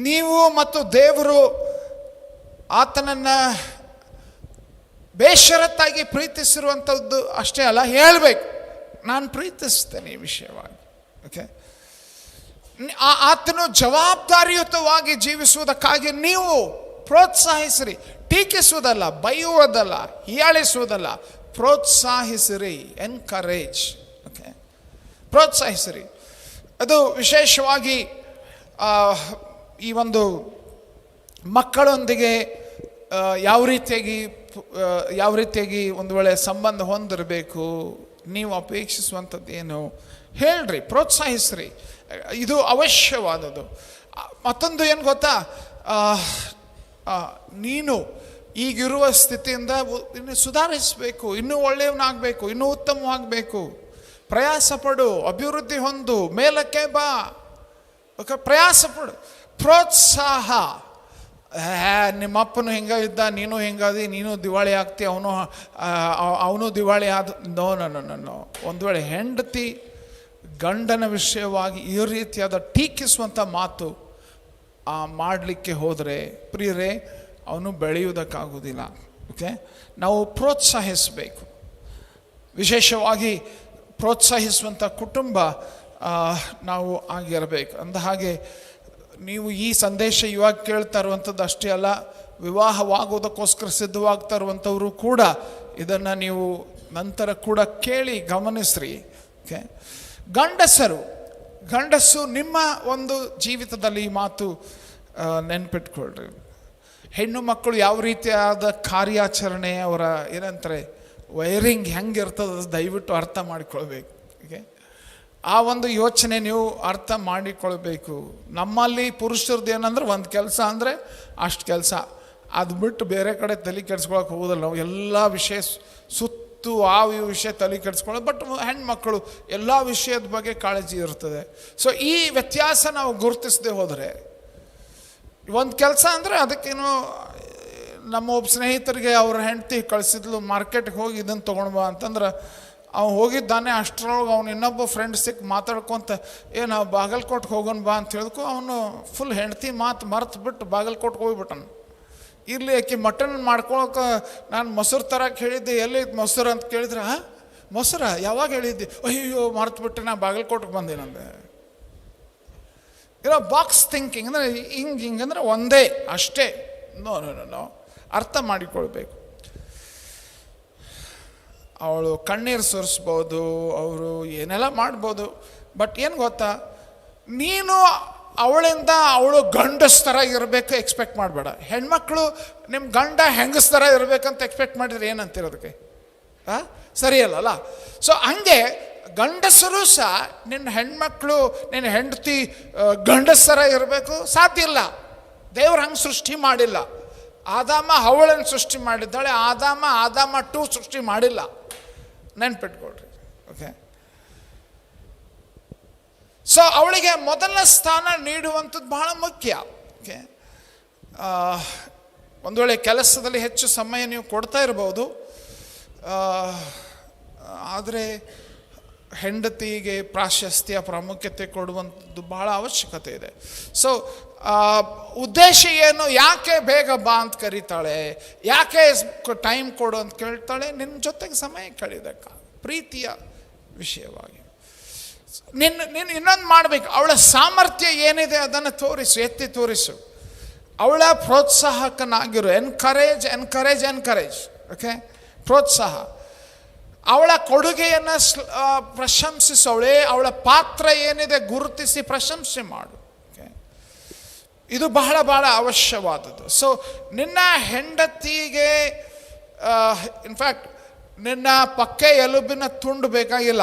ನೀವು ಮತ್ತು ದೇವರು ಆತನನ್ನು ಬೇಷರತ್ತಾಗಿ ಪ್ರೀತಿಸಿರುವಂಥದ್ದು ಅಷ್ಟೇ ಅಲ್ಲ, ಹೇಳಬೇಕು, ನಾನು ಪ್ರೀತಿಸ್ತೇನೆ ಈ ವಿಷಯವಾಗಿ. ಓಕೆ, ಆತನು ಜವಾಬ್ದಾರಿಯುತವಾಗಿ ಜೀವಿಸುವುದಕ್ಕಾಗಿ ನೀವು ಪ್ರೋತ್ಸಾಹಿಸಿರಿ. ಟೀಕಿಸುವುದಲ್ಲ, ಬೈಯುವುದಲ್ಲ, ಹೀಯಾಳಿಸುವುದಲ್ಲ, ಪ್ರೋತ್ಸಾಹಿಸಿರಿ. ಎನ್ಕರೇಜ್. ಓಕೆ, ಪ್ರೋತ್ಸಾಹಿಸಿರಿ. ಅದು ವಿಶೇಷವಾಗಿ ಈ ಒಂದು ಮಕ್ಕಳೊಂದಿಗೆ ಯಾವ ರೀತಿಯಾಗಿ ಒಂದು ವೇಳೆ ಸಂಬಂಧ ಹೊಂದಿರಬೇಕು, ನೀವು ಅಪೇಕ್ಷಿಸುವಂಥದ್ದು ಏನು ಹೇಳ್ರಿ, ಪ್ರೋತ್ಸಾಹಿಸ್ರಿ. ಇದು ಅವಶ್ಯವಾದದ್ದು. ಮತ್ತೊಂದು ಏನು ಗೊತ್ತಾ, ನೀನು ಈಗಿರುವ ಸ್ಥಿತಿಯಿಂದ ಇನ್ನು ಸುಧಾರಿಸಬೇಕು, ಇನ್ನೂ ಒಳ್ಳೆಯವನಾಗಬೇಕು, ಇನ್ನೂ ಉತ್ತಮವಾಗಬೇಕು, ಪ್ರಯಾಸ ಪಡು, ಅಭಿವೃದ್ಧಿ ಹೊಂದು, ಮೇಲಕ್ಕೆ ಬಾ. ಓಕೆ, ಪ್ರಯಾಸ ಪಡು. ಪ್ರೋತ್ಸಾಹ. ನಿಮ್ಮಪ್ಪನು ಹಿಂಗಿದ್ದ, ನೀನು ಹಿಂಗಾದಿ, ನೀನು ದಿವಾಳಿ ಆಗ್ತಿ, ಅವನು ದಿವಾಳಿ ಆದ. ನೋ. ಒಂದು ವೇಳೆ ಹೆಂಡತಿ ಗಂಡನ ವಿಷಯವಾಗಿ ಈ ರೀತಿಯಾದ ಟೀಕಿಸುವಂಥ ಮಾತು ಮಾಡಲಿಕ್ಕೆ ಹೋದರೆ, ಪ್ರಿಯರೇ, ಅವನು ಬೆಳೆಯುವುದಕ್ಕಾಗೋದಿಲ್ಲ. ಓಕೆ, ನಾವು ಪ್ರೋತ್ಸಾಹಿಸಬೇಕು. ವಿಶೇಷವಾಗಿ ಪ್ರೋತ್ಸಾಹಿಸುವಂಥ ಕುಟುಂಬ ನಾವು ಆಗಿರಬೇಕು. ಅಂದ ಹಾಗೆ ನೀವು ಈ ಸಂದೇಶ ಇವಾಗ ಕೇಳ್ತಾ ಇರುವಂಥದ್ದು ಅಷ್ಟೇ ಅಲ್ಲ, ವಿವಾಹವಾಗೋದಕ್ಕೋಸ್ಕರ ಸಿದ್ಧವಾಗ್ತಾ ಇರುವಂಥವರು ಕೂಡ ಇದನ್ನು ನೀವು ನಂತರ ಕೂಡ ಕೇಳಿ ಗಮನಿಸ್ರಿ. ಓಕೆ, ಗಂಡಸು ನಿಮ್ಮ ಒಂದು ಜೀವಿತದಲ್ಲಿ ಈ ಮಾತು ನೆನ್ಪಿಟ್ಕೊಳ್ರಿ. ಹೆಣ್ಣು ಮಕ್ಕಳು ಯಾವ ರೀತಿಯಾದ ಕಾರ್ಯಾಚರಣೆ, ಅವರ ಏನಂತಾರೆ ವೈರಿಂಗ್ ಹೆಂಗಿರ್ತದೆ ದಯವಿಟ್ಟು ಅರ್ಥ ಮಾಡಿಕೊಳ್ಬೇಕು. ಓಕೆ, ಆ ಒಂದು ಯೋಚನೆ ನೀವು ಅರ್ಥ ಮಾಡಿಕೊಳ್ಬೇಕು. ನಮ್ಮಲ್ಲಿ ಪುರುಷರದ್ದು ಏನಂದ್ರೆ ಒಂದು ಕೆಲಸ ಅಂದರೆ ಅಷ್ಟು ಕೆಲಸ, ಅದು ಬಿಟ್ಟು ಬೇರೆ ಕಡೆ ತಲೆ ಕೆಡಿಸ್ಕೊಳಕ್ಕೆ ಹೋಗೋದಿಲ್ಲ ನಾವು. ಎಲ್ಲ ವಿಷಯ ಸುತ್ತು ಆ ವಿಷಯ ತಲೆ ಕೆಡಿಸ್ಕೊಳ್ಳೋದು. ಬಟ್ ಹೆಣ್ಮಕ್ಕಳು ಎಲ್ಲ ವಿಷಯದ ಬಗ್ಗೆ ಕಾಳಜಿ ಇರ್ತದೆ. ಸೊ ಈ ವ್ಯತ್ಯಾಸ ನಾವು ಗುರುತಿಸದೆ ಹೋದರೆ, ಒಂದು ಕೆಲಸ ಅಂದರೆ ಅದಕ್ಕೇನು, ನಮ್ಮ ಒಬ್ಬ ಸ್ನೇಹಿತರಿಗೆ ಅವ್ರ ಹೆಂಡತಿ ಕಳಿಸಿದ್ಲು ಮಾರ್ಕೆಟ್ಗೆ ಹೋಗಿ ಇದನ್ನು ತೊಗೊಂಡು ಬಾ ಅಂತಂದ್ರೆ, ಅವ್ನು ಹೋಗಿದ್ದಾನೆ. ಅಷ್ಟರೊಳಗೆ ಅವ್ನು ಇನ್ನೊಬ್ಬ ಫ್ರೆಂಡ್ ಸಿಕ್ಕಿ ಮಾತಾಡ್ಕೊತ ನಾವು ಬಾಗಲಕೋಟೆಗೆ ಹೋಗೋಣ ಬಾ ಅಂತ ಹೇಳಿದ್ಕು ಅವನು ಫುಲ್ ಹೆಂಡತಿ ಮಾತು ಮರ್ತು ಬಿಟ್ಟು ಬಾಗಲಕೋಟೆಗೆ ಹೋಗ್ಬಿಟ್ಟನು. ಇರಲಿ ಆಕೆ ಮಟನ್ ಮಾಡ್ಕೊಳಕ್ಕೆ ನಾನು ಮೊಸರು ತರಕ್ಕೆ ಹೇಳಿದ್ದೆ, ಎಲ್ಲಿ ಮೊಸರು ಅಂತ ಕೇಳಿದ್ರೆ, ಮೊಸರ ಯಾವಾಗ ಹೇಳಿದ್ದೆ, ಅಯ್ಯೋ ಮರ್ತು ಬಿಟ್ಟು ನಾ ಬಾಗಲಕೋಟೆಗೆ ಬಂದೇನಂದೆ. ಇರೋ ಬಾಕ್ಸ್ ಥಿಂಕಿಂಗ್ ಅಂದರೆ ಹಿಂಗಂದ್ರೆ ಒಂದೇ ಅಷ್ಟೇ. ನೋ ಅರ್ಥ ಮಾಡಿಕೊಳ್ಬೇಕು. ಅವಳು ಕಣ್ಣೀರು ಸುರಿಸ್ಬೋದು, ಅವರು ಏನೆಲ್ಲ ಮಾಡ್ಬೋದು. ಬಟ್ ಏನು ಗೊತ್ತಾ, ನೀನು ಅವಳಿಂದ ಅವಳು ಗಂಡಸ್ ಥರ ಇರಬೇಕು ಎಕ್ಸ್ಪೆಕ್ಟ್ ಮಾಡಬೇಡ. ಹೆಣ್ಮಕ್ಳು ನಿಮ್ಮ ಗಂಡ ಹೆಂಗಸ್ ಥರ ಇರಬೇಕಂತ ಎಕ್ಸ್ಪೆಕ್ಟ್ ಮಾಡಿದ್ರೆ ಏನಂತಿರೋದಕ್ಕೆ ಸರಿಯಲ್ಲ. ಸೊ ಹಂಗೆ ಗಂಡಸರು ಸಹ ನಿನ್ನ ಹೆಣ್ಮಕ್ಳು, ನಿನ್ನ ಹೆಂಡತಿ ಗಂಡಸ್ ಥರ ಇರಬೇಕು ಸಾಧ್ಯ ಇಲ್ಲ. ದೇವ್ರು ಹಂಗೆ ಸೃಷ್ಟಿ ಮಾಡಿಲ್ಲ. ಆದಾಮ ಅವಳನ್ನು ಸೃಷ್ಟಿ ಮಾಡಿದ್ದಾಳೆ, ಆದಾಮ 2 ಸೃಷ್ಟಿ ಮಾಡಿಲ್ಲ. ನೆನ್ಪಿಟ್ಕೊಳ್ರಿ. ಓಕೆ, ಸೊ ಅವಳಿಗೆ ಮೊದಲನೇ ಸ್ಥಾನ ನೀಡುವಂಥದ್ದು ಬಹಳ ಮುಖ್ಯ. ಓಕೆ, ಒಂದು ವೇಳೆ ಕೆಲಸದಲ್ಲಿ ಹೆಚ್ಚು ಸಮಯ ನೀವು ಕೊಡ್ತಾ ಇರ್ಬೋದು, ಆದರೆ ಹೆಂಡತಿಗೆ ಪ್ರಾಮುಖ್ಯತೆ ಕೊಡುವಂಥದ್ದು ಬಹಳ ಅವಶ್ಯಕತೆ ಇದೆ. ಸೊ ಉದ್ದೇಶ ಏನು, ಯಾಕೆ ಬೇಗ ಬಾ ಅಂತ ಕರೀತಾಳೆ, ಯಾಕೆ ಟೈಮ್ ಕೊಡು ಅಂತ ಕೇಳ್ತಾಳೆ, ನಿನ್ನ ಜೊತೆಗೆ ಸಮಯ ಕಳೆದಕ್ಕ ಪ್ರೀತಿಯ ವಿಷಯವಾಗಿ. ನಿನ್ನ ಇನ್ನೊಂದು ಮಾಡಬೇಕು, ಅವಳ ಸಾಮರ್ಥ್ಯ ಏನಿದೆ ಅದನ್ನು ಎತ್ತಿ ತೋರಿಸು. ಅವಳ ಪ್ರೋತ್ಸಾಹಕನಾಗಿರು. ಎನ್ಕರೇಜ್. ಓಕೆ, ಪ್ರೋತ್ಸಾಹ. ಅವಳ ಕೊಡುಗೆಯನ್ನು ಪ್ರಶಂಸಿಸವಳೆ. ಅವಳ ಪಾತ್ರ ಏನಿದೆ ಗುರುತಿಸಿ ಪ್ರಶಂಸೆ ಮಾಡು. ಓಕೆ, ಇದು ಬಹಳ ಬಹಳ ಅವಶ್ಯವಾದದ್ದು. ಸೊ ನಿನ್ನ ಹೆಂಡತಿಗೆ ಇನ್ಫ್ಯಾಕ್ಟ್ ನಿನ್ನ ಪಕ್ಕೆ ಎಲುಬಿನ ತುಂಡು ಬೇಕಾಗಿಲ್ಲ.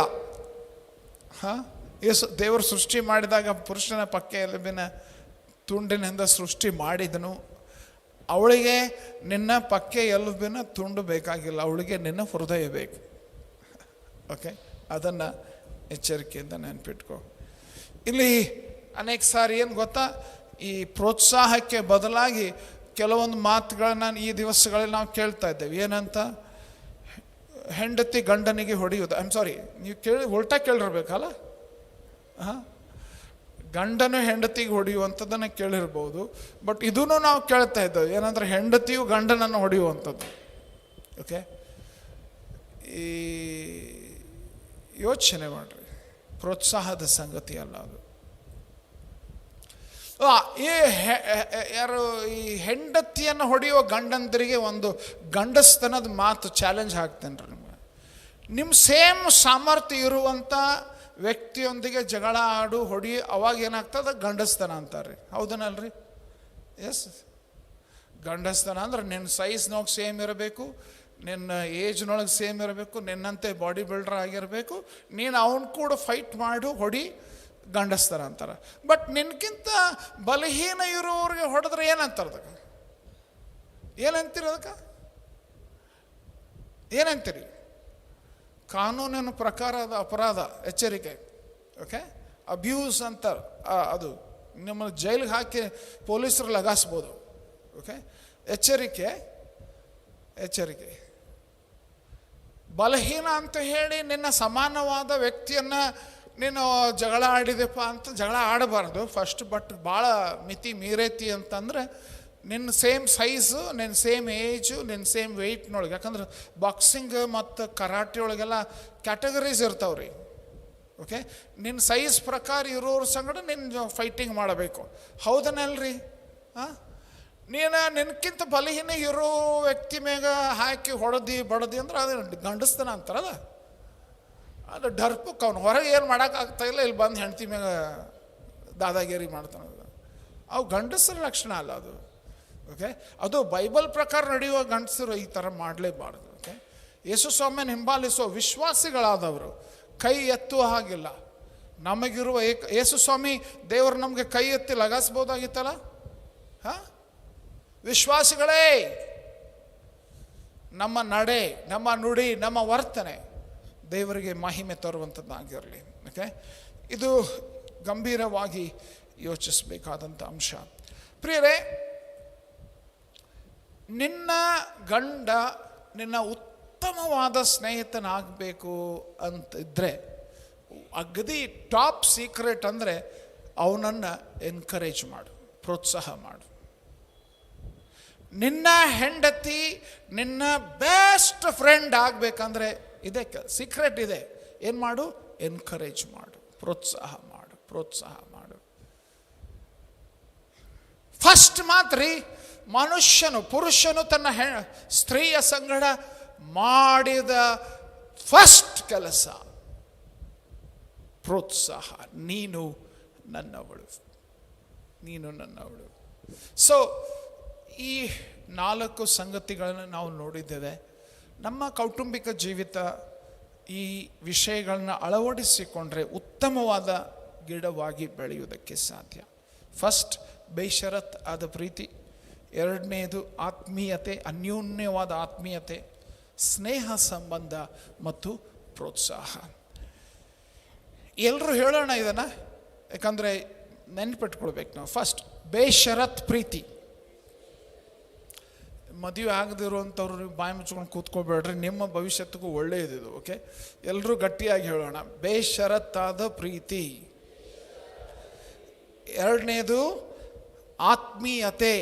ದೇವರು ಸೃಷ್ಟಿ ಮಾಡಿದಾಗ ಪುರುಷನ ಪಕ್ಕೆ ಎಲುಬಿನ ತುಂಡಿನಿಂದ ಸೃಷ್ಟಿ ಮಾಡಿದನು. ಅವಳಿಗೆ ನಿನ್ನ ಪಕ್ಕೆ ಎಲುಬಿನ ತುಂಡು ಬೇಕಾಗಿಲ್ಲ, ಅವಳಿಗೆ ನಿನ್ನ ಹೃದಯ ಬೇಕು. ಓಕೆ, ಅದನ್ನು ಎಚ್ಚರಿಕೆಯಿಂದ ನೆನ್ಪಿಟ್ಕೊ. ಇಲ್ಲಿ ಅನೇಕ ಸಾರಿ ಏನು ಗೊತ್ತಾ, ಈ ಪ್ರೋತ್ಸಾಹಕ್ಕೆ ಬದಲಾಗಿ ಕೆಲವೊಂದು ಮಾತುಗಳನ್ನ ಈ ದಿವಸಗಳಲ್ಲಿ ನಾವು ಕೇಳ್ತಾ ಇದ್ದೇವೆ. ಏನಂತ, ಹೆಂಡತಿ ಗಂಡನಿಗೆ ಹೊಡೆಯೋದು. ನೀವು ಉಲ್ಟಾ ಕೇಳಿರ್ಬೇಕಲ್ಲ. ಗಂಡನು ಹೆಂಡತಿಗೆ ಹೊಡೆಯುವಂಥದ್ದನ್ನು ಕೇಳಿರ್ಬೋದು. ಬಟ್ ಇದೂ ನಾವು ಕೇಳ್ತಾ ಇದ್ದೇವೆ, ಏನಂದ್ರೆ ಹೆಂಡತಿಯು ಗಂಡನನ್ನು ಹೊಡೆಯುವಂಥದ್ದು. ಓಕೆ, ಈ ಯೋಚನೆ ಮಾಡ್ರಿ, ಪ್ರೋತ್ಸಾಹದ ಸಂಗತಿ ಅಲ್ಲ ಅದು. ಈ ಹೆಂಡತಿಯನ್ನು ಹೊಡೆಯುವ ಗಂಡಂದರಿಗೆ ಒಂದು ಗಂಡಸ್ತನದ ಮಾತು ಚಾಲೆಂಜ್ ಹಾಕ್ತೇನೆ ರೀ ನಿಮ್ಗೆ. ನಿಮ್ಮ ಸೇಮ್ ಸಾಮರ್ಥ್ಯ ಇರುವಂಥ ವ್ಯಕ್ತಿಯೊಂದಿಗೆ ಜಗಳ ಆಡು ಅವಾಗ ಏನಾಗ್ತದೆ, ಗಂಡಸ್ತನ ಅಂತಾರೆ. ಹೌದನಲ್ರಿ? ಎಸ್, ಗಂಡಸ್ತನ ಅಂದ್ರೆ ನಿನ್ನ ಸೈಜ್ನೊಳಗೆ ಸೇಮ್ ಇರಬೇಕು, ನಿನ್ನ ಏಜ್ನೊಳಗೆ ಸೇಮ್ ಇರಬೇಕು, ನಿನ್ನಂತೆ ಬಾಡಿ ಬಿಲ್ಡರ್ ಆಗಿರಬೇಕು, ನೀನು ಅವನು ಕೂಡ ಫೈಟ್ ಮಾಡು ಗಂಡಸ್ತರ ಅಂತಾರೆ. ಬಟ್ ನಿನ್ಗಿಂತ ಬಲಹೀನ ಇರೋರಿಗೆ ಹೊಡೆದ್ರೆ ಏನಂತಾರೆ ಅದಕ್ಕೆ? ಏನಂತೀರಿ? ಕಾನೂನಿನ ಪ್ರಕಾರ ಅದು ಅಪರಾಧ, ಎಚ್ಚರಿಕೆ. ಓಕೆ, ಅಬ್ಯೂಸ್ ಅಂತಾರೆ. ಅದು ನಿಮ್ಮನ್ನು ಜೈಲಿಗೆ ಹಾಕಿ ಪೊಲೀಸರು ಲಗಾಸ್ಬೋದು. ಓಕೆ, ಎಚ್ಚರಿಕೆ. ಬಲಹೀನ ಅಂತ ಹೇಳಿ ನಿನ್ನ ಸಮಾನವಾದ ವ್ಯಕ್ತಿಯನ್ನು ನೀನು ಜಗಳ ಆಡಿದೆಪ್ಪ ಅಂತ ಜಗಳ ಆಡಬಾರ್ದು ಫಸ್ಟ್. ಬಟ್ ಭಾಳ ಮಿತಿ ಮೀರೈತಿ ಅಂತಂದರೆ ನಿನ್ನ ಸೇಮ್ ಸೈಜು, ನಿನ್ನ ಸೇಮ್ ಏಜು, ನಿನ್ನ ಸೇಮ್ ವೆಯ್ಟ್ನೊಳಗೆ. ಯಾಕಂದ್ರೆ ಬಾಕ್ಸಿಂಗ್ ಮತ್ತು ಕರಾಟೆ ಒಳಗೆಲ್ಲ ಕ್ಯಾಟಗರೀಸ್ ಇರ್ತಾವ್ರಿ. ಓಕೆ, ನಿನ್ನ ಸೈಜ್ ಪ್ರಕಾರ ಇರೋರ ಸಂಗಡ ನಿನ್ನ ಫೈಟಿಂಗ್ ಮಾಡಬೇಕು. ಹೌದನಲ್ರಿ? ನೀನು ನಿನ್ಕಿಂತ ಬಲಹೀನ ಇರೋ ವ್ಯಕ್ತಿ ಮ್ಯಾಗ ಹಾಕಿ ಹೊಡೆದಿ ಬಡದಿ ಅಂದ್ರೆ ಅದು ಗಂಡಸ್ತನ ಅಂತಾರಲ್ಲ, ಅದು ಡರ್ಪಕ್ಕೆ ಅವ್ನು ಹೊರಗೆ ಏನು ಮಾಡೋಕ್ಕಾಗ್ತಾಯಿಲ್ಲ, ಇಲ್ಲಿ ಬಂದು ಹೆಂಡತಿ ಮ್ಯಾಗ ದಾದಾಗಿರಿ ಮಾಡ್ತಾನೆ. ಅವು ಗಂಡಸರ ಲಕ್ಷಣ ಅಲ್ಲ ಅದು. ಓಕೆ, ಅದು ಬೈಬಲ್ ಪ್ರಕಾರ ನಡೆಯುವ ಗಂಡಸರು ಈ ಥರ ಮಾಡಲೇಬಾರ್ದು. ಓಕೆ, ಯೇಸು ಸ್ವಾಮಿಯನ್ನು ಹಿಂಬಾಲಿಸುವ ವಿಶ್ವಾಸಿಗಳಾದವರು ಕೈ ಎತ್ತುವ ಹಾಗಿಲ್ಲ. ನಮಗಿರುವ ಯೇಸು ಸ್ವಾಮಿ ದೇವರು ನಮಗೆ ಕೈ ಎತ್ತಿ ಲಗಾಸ್ಬೋದಾಗಿತ್ತಲ್ಲ. ಹಾಂ, ವಿಶ್ವಾಸಿಗಳೇ, ನಮ್ಮ ನಡೆ, ನಮ್ಮ ನುಡಿ, ನಮ್ಮ ವರ್ತನೆ ದೇವರಿಗೆ ಮಹಿಮೆ ತರುವಂಥದ್ದಾಗಿರಲಿ. ಓಕೆ, ಇದು ಗಂಭೀರವಾಗಿ ಯೋಚಿಸಬೇಕಾದಂಥ ಅಂಶ. ಪ್ರಿಯರೇ, ನಿನ್ನ ಗಂಡ ನಿನ್ನ ಉತ್ತಮವಾದ ಸ್ನೇಹಿತನಾಗಬೇಕು ಅಂತಿದ್ರೆ, ಅಗದಿ ಟಾಪ್ ಸೀಕ್ರೆಟ್ ಅಂದರೆ ಅವನನ್ನು ಎನ್ಕರೇಜ್ ಮಾಡು, ಪ್ರೋತ್ಸಾಹ ಮಾಡು. ನಿನ್ನ ಹೆಂಡತಿ ನಿನ್ನ ಬೆಸ್ಟ್ ಫ್ರೆಂಡ್ ಆಗಬೇಕಂದ್ರೆ ಇದೆ ಸೀಕ್ರೆಟ್ ಇದೆ. ಏನು ಮಾಡು? ಎನ್ಕರೇಜ್ ಮಾಡು, ಪ್ರೋತ್ಸಾಹ ಮಾಡು, ಪ್ರೋತ್ಸಾಹ ಮಾಡು. ಫಸ್ಟ್ ಮಾತ್ರ ಮನುಷ್ಯನು, ಪುರುಷನು ತನ್ನ ಸ್ತ್ರೀಯ ಸಂಗಡ ಮಾಡಿದ ಫಸ್ಟ್ ಕೆಲಸ ಪ್ರೋತ್ಸಾಹ. ನೀನು ನನ್ನವಳು, ನೀನು ನನ್ನವಳು. ಸೊ ಈ 4 ಸಂಗತಿಗಳನ್ನು ನಾವು ನೋಡಿದ್ದೇವೆ. ನಮ್ಮ ಕೌಟುಂಬಿಕ ಜೀವಿತ ಈ ವಿಷಯಗಳನ್ನ ಅಳವಡಿಸಿಕೊಂಡ್ರೆ ಉತ್ತಮವಾದ ಗಿಡವಾಗಿ ಬೆಳೆಯುವುದಕ್ಕೆ ಸಾಧ್ಯ. ಫಸ್ಟ್, ಬೇಷರತ್ ಆದ ಪ್ರೀತಿ. ಎರಡನೇದು ಆತ್ಮೀಯತೆ, ಅನ್ಯೋನ್ಯವಾದ ಆತ್ಮೀಯತೆ, ಸ್ನೇಹ ಸಂಬಂಧ ಮತ್ತು ಪ್ರೋತ್ಸಾಹ. ಎಲ್ಲರೂ ಹೇಳೋಣ ಇದನ್ನು, ಯಾಕಂದರೆ ನೆನ್ಪಿಟ್ಕೊಳ್ಬೇಕು ನಾವು. ಫಸ್ಟ್, ಬೇಷರತ್ ಪ್ರೀತಿ. ಮದುವೆ ಆಗದಿರುವಂಥವ್ರು ನೀವು ಬಾಯಿ ಮುಚ್ಕೊಂಡು ಕೂತ್ಕೊಬೇಡ್ರಿ, ನಿಮ್ಮ ಭವಿಷ್ಯತ್ತಿಗೂ ಒಳ್ಳೆಯದಿದು. ಓಕೆ, ಎಲ್ಲರೂ ಗಟ್ಟಿಯಾಗಿ ಹೇಳೋಣ, ಬೇಷರತ್ತಾದ ಪ್ರೀತಿ. ಎರಡನೇದು ಆತ್ಮೀಯತೆ.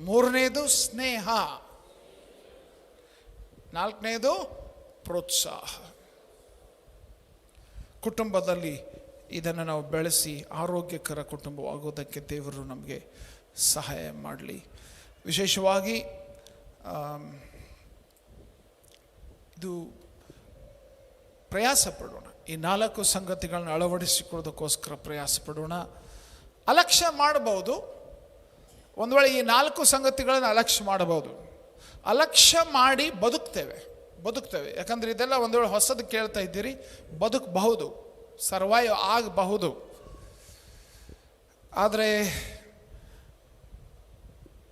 ಮೂರನೇದು ಸ್ನೇಹ. ನಾಲ್ಕನೇದು ಪ್ರೋತ್ಸಾಹ. ಕುಟುಂಬದಲ್ಲಿ ಇದನ್ನು ನಾವು ಬೆಳೆಸಿ ಆರೋಗ್ಯಕರ ಕುಟುಂಬವಾಗೋದಕ್ಕೆ ದೇವರು ನಮಗೆ ಸಹಾಯ ಮಾಡಲಿ. ವಿಶೇಷವಾಗಿ ಇದು ಪ್ರಯಾಸ ಪಡೋಣ, ಈ 4 ಸಂಗತಿಗಳನ್ನ ಅಳವಡಿಸಿಕೊಳ್ಳೋದಕ್ಕೋಸ್ಕರ ಪ್ರಯಾಸ ಪಡೋಣ. ಅಲಕ್ಷ್ಯ ಮಾಡಬಹುದು, ಒಂದು ವೇಳೆ ಈ 4 ಸಂಗತಿಗಳನ್ನು ಅಲಕ್ಷ್ಯ ಮಾಡಬಹುದು. ಅಲಕ್ಷ್ಯ ಮಾಡಿ ಬದುಕ್ತೇವೆ. ಯಾಕಂದರೆ ಇದೆಲ್ಲ ಒಂದು ವೇಳೆ ಹೊಸದು ಕೇಳ್ತಾ ಇದ್ದೀರಿ, ಬದುಕಬಹುದು, ಸರ್ವೈವ್ ಆಗಬಹುದು. ಆದರೆ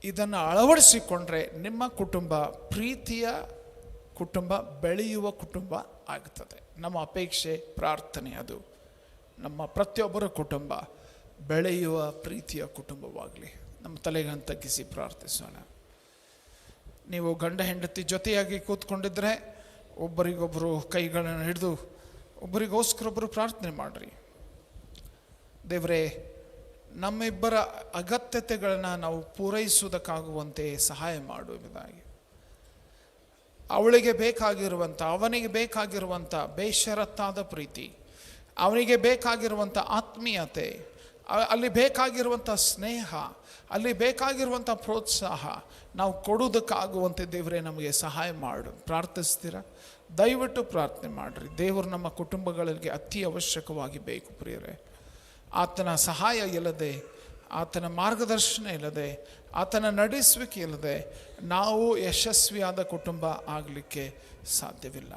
ಇದನ್ನು ಅಳವಡಿಸಿಕೊಂಡ್ರೆ ನಿಮ್ಮ ಕುಟುಂಬ ಪ್ರೀತಿಯ ಕುಟುಂಬ, ಬೆಳೆಯುವ ಕುಟುಂಬ ಆಗ್ತದೆ. ನಮ್ಮ ಅಪೇಕ್ಷೆ, ಪ್ರಾರ್ಥನೆ ಅದು ನಮ್ಮ ಪ್ರತಿಯೊಬ್ಬರ ಕುಟುಂಬ ಬೆಳೆಯುವ ಪ್ರೀತಿಯ ಕುಟುಂಬವಾಗಲಿ. ನಮ್ಮ ತಲೆಗಳನ್ನು ತಗ್ಗಿಸಿ ಪ್ರಾರ್ಥಿಸೋಣ. ನೀವು ಗಂಡ ಹೆಂಡತಿ ಜೊತೆಯಾಗಿ ಕೂತ್ಕೊಂಡಿದ್ರೆ ಒಬ್ಬರಿಗೊಬ್ಬರು ಕೈಗಳನ್ನು ಹಿಡಿದು ಒಬ್ಬರಿಗೋಸ್ಕರೊಬ್ಬರು ಪ್ರಾರ್ಥನೆ ಮಾಡಿರಿ. ದೇವರೇ, ನಮ್ಮಿಬ್ಬರ ಅಗತ್ಯತೆಗಳನ್ನು ನಾವು ಪೂರೈಸುವುದಕ್ಕಾಗುವಂತೆ ಸಹಾಯ ಮಾಡುವುದಾಗಿ, ಅವಳಿಗೆ ಬೇಕಾಗಿರುವಂಥ, ಅವನಿಗೆ ಬೇಕಾಗಿರುವಂಥ ಬೇಷರತ್ತಾದ ಪ್ರೀತಿ, ಅವನಿಗೆ ಬೇಕಾಗಿರುವಂಥ ಆತ್ಮೀಯತೆ, ಅಲ್ಲಿ ಬೇಕಾಗಿರುವಂಥ ಸ್ನೇಹ, ಅಲ್ಲಿ ಬೇಕಾಗಿರುವಂಥ ಪ್ರೋತ್ಸಾಹ ನಾವು ಕೊಡುವುದಕ್ಕಾಗುವಂತೆ ದೇವರೇ ನಮಗೆ ಸಹಾಯ ಮಾಡು. ಪ್ರಾರ್ಥಿಸ್ತೀರಾ? ದಯವಿಟ್ಟು ಪ್ರಾರ್ಥನೆ ಮಾಡಿರಿ. ದೇವರು ನಮ್ಮ ಕುಟುಂಬಗಳಿಗೆ ಅತಿ ಅವಶ್ಯಕವಾಗಿ ಬೇಕು ಪ್ರಿಯರೇ. ಆತನ ಸಹಾಯ ಇಲ್ಲದೆ, ಆತನ ಮಾರ್ಗದರ್ಶನ ಇಲ್ಲದೆ, ಆತನ ನಡೆಸುವಿಕೆ ಇಲ್ಲದೆ ನಾವು ಯಶಸ್ವಿಯಾದ ಕುಟುಂಬ ಆಗಲಿಕ್ಕೆ ಸಾಧ್ಯವಿಲ್ಲ.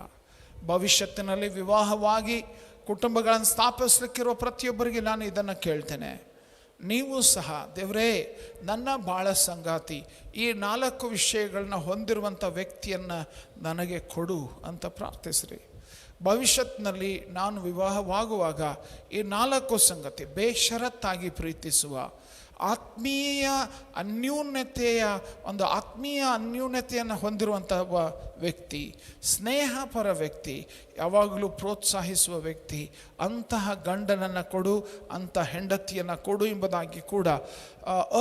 ಭವಿಷ್ಯತ್ತಿನಲ್ಲಿ ವಿವಾಹವಾಗಿ ಕುಟುಂಬಗಳನ್ನು ಸ್ಥಾಪಿಸಲಿಕ್ಕಿರುವ ಪ್ರತಿಯೊಬ್ಬರಿಗೆ ನಾನು ಇದನ್ನು ಕೇಳ್ತೇನೆ. ನೀವು ಸಹ ದೇವರೇ, ನನ್ನ ಬಾಳ ಸಂಗಾತಿ ಈ 4 ವಿಷಯಗಳನ್ನ ಹೊಂದಿರುವಂಥ ವ್ಯಕ್ತಿಯನ್ನು ನನಗೆ ಕೊಡು ಅಂತ ಪ್ರಾರ್ಥಿಸ್ರಿ. ಭವಿಷ್ಯತ್ನಲ್ಲಿ ನಾನು ವಿವಾಹವಾಗುವಾಗ ಈ 4 ಸಂಗತಿ, ಬೇಷರತ್ತಾಗಿ ಪ್ರೀತಿಸುವ, ಆತ್ಮೀಯ ಅನ್ಯೂನ್ಯತೆಯನ್ನು ಹೊಂದಿರುವಂಥ ವ್ಯಕ್ತಿ, ಸ್ನೇಹಪರ ವ್ಯಕ್ತಿ, ಯಾವಾಗಲೂ ಪ್ರೋತ್ಸಾಹಿಸುವ ವ್ಯಕ್ತಿ, ಅಂತಹ ಗಂಡನನ್ನು ಕೊಡು, ಅಂಥ ಹೆಂಡತಿಯನ್ನು ಕೊಡು ಎಂಬುದಾಗಿ ಕೂಡ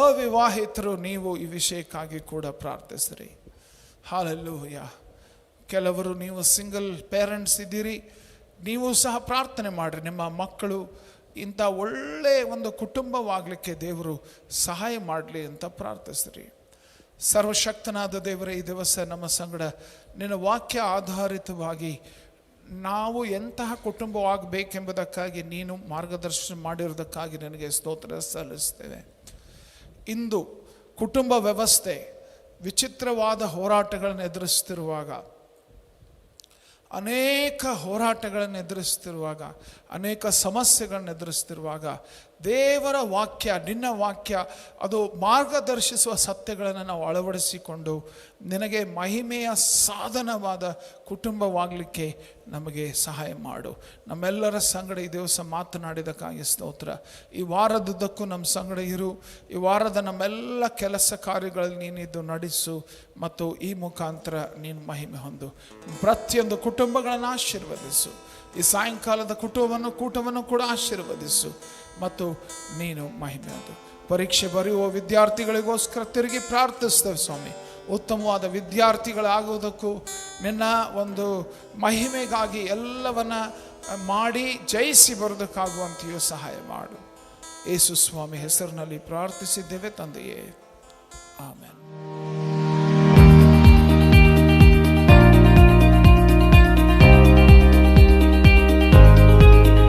ಅವಿವಾಹಿತರು ನೀವು ಈ ವಿಷಯಕ್ಕಾಗಿ ಕೂಡ ಪ್ರಾರ್ಥಿಸ್ರಿ. ಹಾಲೆಲೂಯ. ಕೆಲವರು ನೀವು ಸಿಂಗಲ್ ಪೇರೆಂಟ್ಸ್ ಇದ್ದೀರಿ, ನೀವು ಸಹ ಪ್ರಾರ್ಥನೆ ಮಾಡಿರಿ. ನಿಮ್ಮ ಮಕ್ಕಳು ಇಂಥ ಒಳ್ಳೆಯ ಒಂದು ಕುಟುಂಬವಾಗಲಿಕ್ಕೆ ದೇವರು ಸಹಾಯ ಮಾಡಲಿ ಅಂತ ಪ್ರಾರ್ಥಿಸ್ರಿ. ಸರ್ವಶಕ್ತನಾದ ದೇವರೇ, ಈ ದಿವಸ ನಮ್ಮ ಸಂಗಡ ನಿನ್ನ ವಾಕ್ಯ ಆಧಾರಿತವಾಗಿ ನಾವು ಎಂತಹ ಕುಟುಂಬವಾಗಬೇಕೆಂಬುದಕ್ಕಾಗಿ ನೀನು ಮಾರ್ಗದರ್ಶನ ಮಾಡಿರೋದಕ್ಕಾಗಿ ನನಗೆ ಸ್ತೋತ್ರ ಸಲ್ಲಿಸ್ತೇವೆ. ಇಂದು ಕುಟುಂಬ ವ್ಯವಸ್ಥೆ ವಿಚಿತ್ರವಾದ ಹೋರಾಟಗಳನ್ನು ಎದುರಿಸ್ತಿರುವಾಗ, ಅನೇಕ ಹೋರಾಟಗಳನ್ನು ಎದುರಿಸ್ತಿರುವಾಗ, ಅನೇಕ ಸಮಸ್ಯೆಗಳನ್ನು ಎದುರಿಸ್ತಿರುವಾಗ ದೇವರ ವಾಕ್ಯ, ನಿನ್ನ ವಾಕ್ಯ ಅದು ಮಾರ್ಗದರ್ಶಿಸುವ ಸತ್ಯಗಳನ್ನು ನಾವು ಅಳವಡಿಸಿಕೊಂಡು ನಿನಗೆ ಮಹಿಮೆಯ ಸಾಧನವಾದ ಕುಟುಂಬವಾಗಲಿಕ್ಕೆ ನಮಗೆ ಸಹಾಯ ಮಾಡು. ನಮ್ಮೆಲ್ಲರ ಸಂಗಡ ಈ ದಿವಸ ಮಾತನಾಡಿದಕ್ಕಾಗಿ ಸ್ತೋತ್ರ. ಈ ವಾರದುದ್ದಕ್ಕೂ ನಮ್ಮ ಸಂಗಡ ಇರು. ಈ ವಾರದ ನಮ್ಮೆಲ್ಲ ಕೆಲಸ ಕಾರ್ಯಗಳಲ್ಲಿ ನೀನಿದ್ದು ನಡೆಸು ಮತ್ತು ಈ ಮುಖಾಂತರ ನೀನು ಮಹಿಮೆ ಹೊಂದು. ಪ್ರತಿಯೊಂದು ಕುಟುಂಬಗಳನ್ನು ಆಶೀರ್ವದಿಸು. ಈ ಸಾಯಂಕಾಲದ ಕೂಟವನ್ನು ಕೂಡ ಆಶೀರ್ವದಿಸು ಮತ್ತು ನೀನು ಮಹಿಮೆ ಹೊಂದು. ಪರೀಕ್ಷೆ ಬರೆಯುವ ವಿದ್ಯಾರ್ಥಿಗಳಿಗೋಸ್ಕರ ತಿರುಗಿ ಪ್ರಾರ್ಥಿಸ್ತೇವೆ ಸ್ವಾಮಿ. ಉತ್ತಮವಾದ ವಿದ್ಯಾರ್ಥಿಗಳಾಗುವುದಕ್ಕೂ ನಿನ್ನ ಒಂದು ಮಹಿಮೆಗಾಗಿ ಎಲ್ಲವನ್ನ ಮಾಡಿ ಜಯಿಸಿ ಬರೋದಕ್ಕಾಗುವಂತೆಯೂ ಸಹಾಯ ಮಾಡು. ಯೇಸು ಸ್ವಾಮಿ ಹೆಸರಿನಲ್ಲಿ ಪ್ರಾರ್ಥಿಸಿದ್ದೇವೆ ತಂದೆಯೇ, ಆಮೆನ್.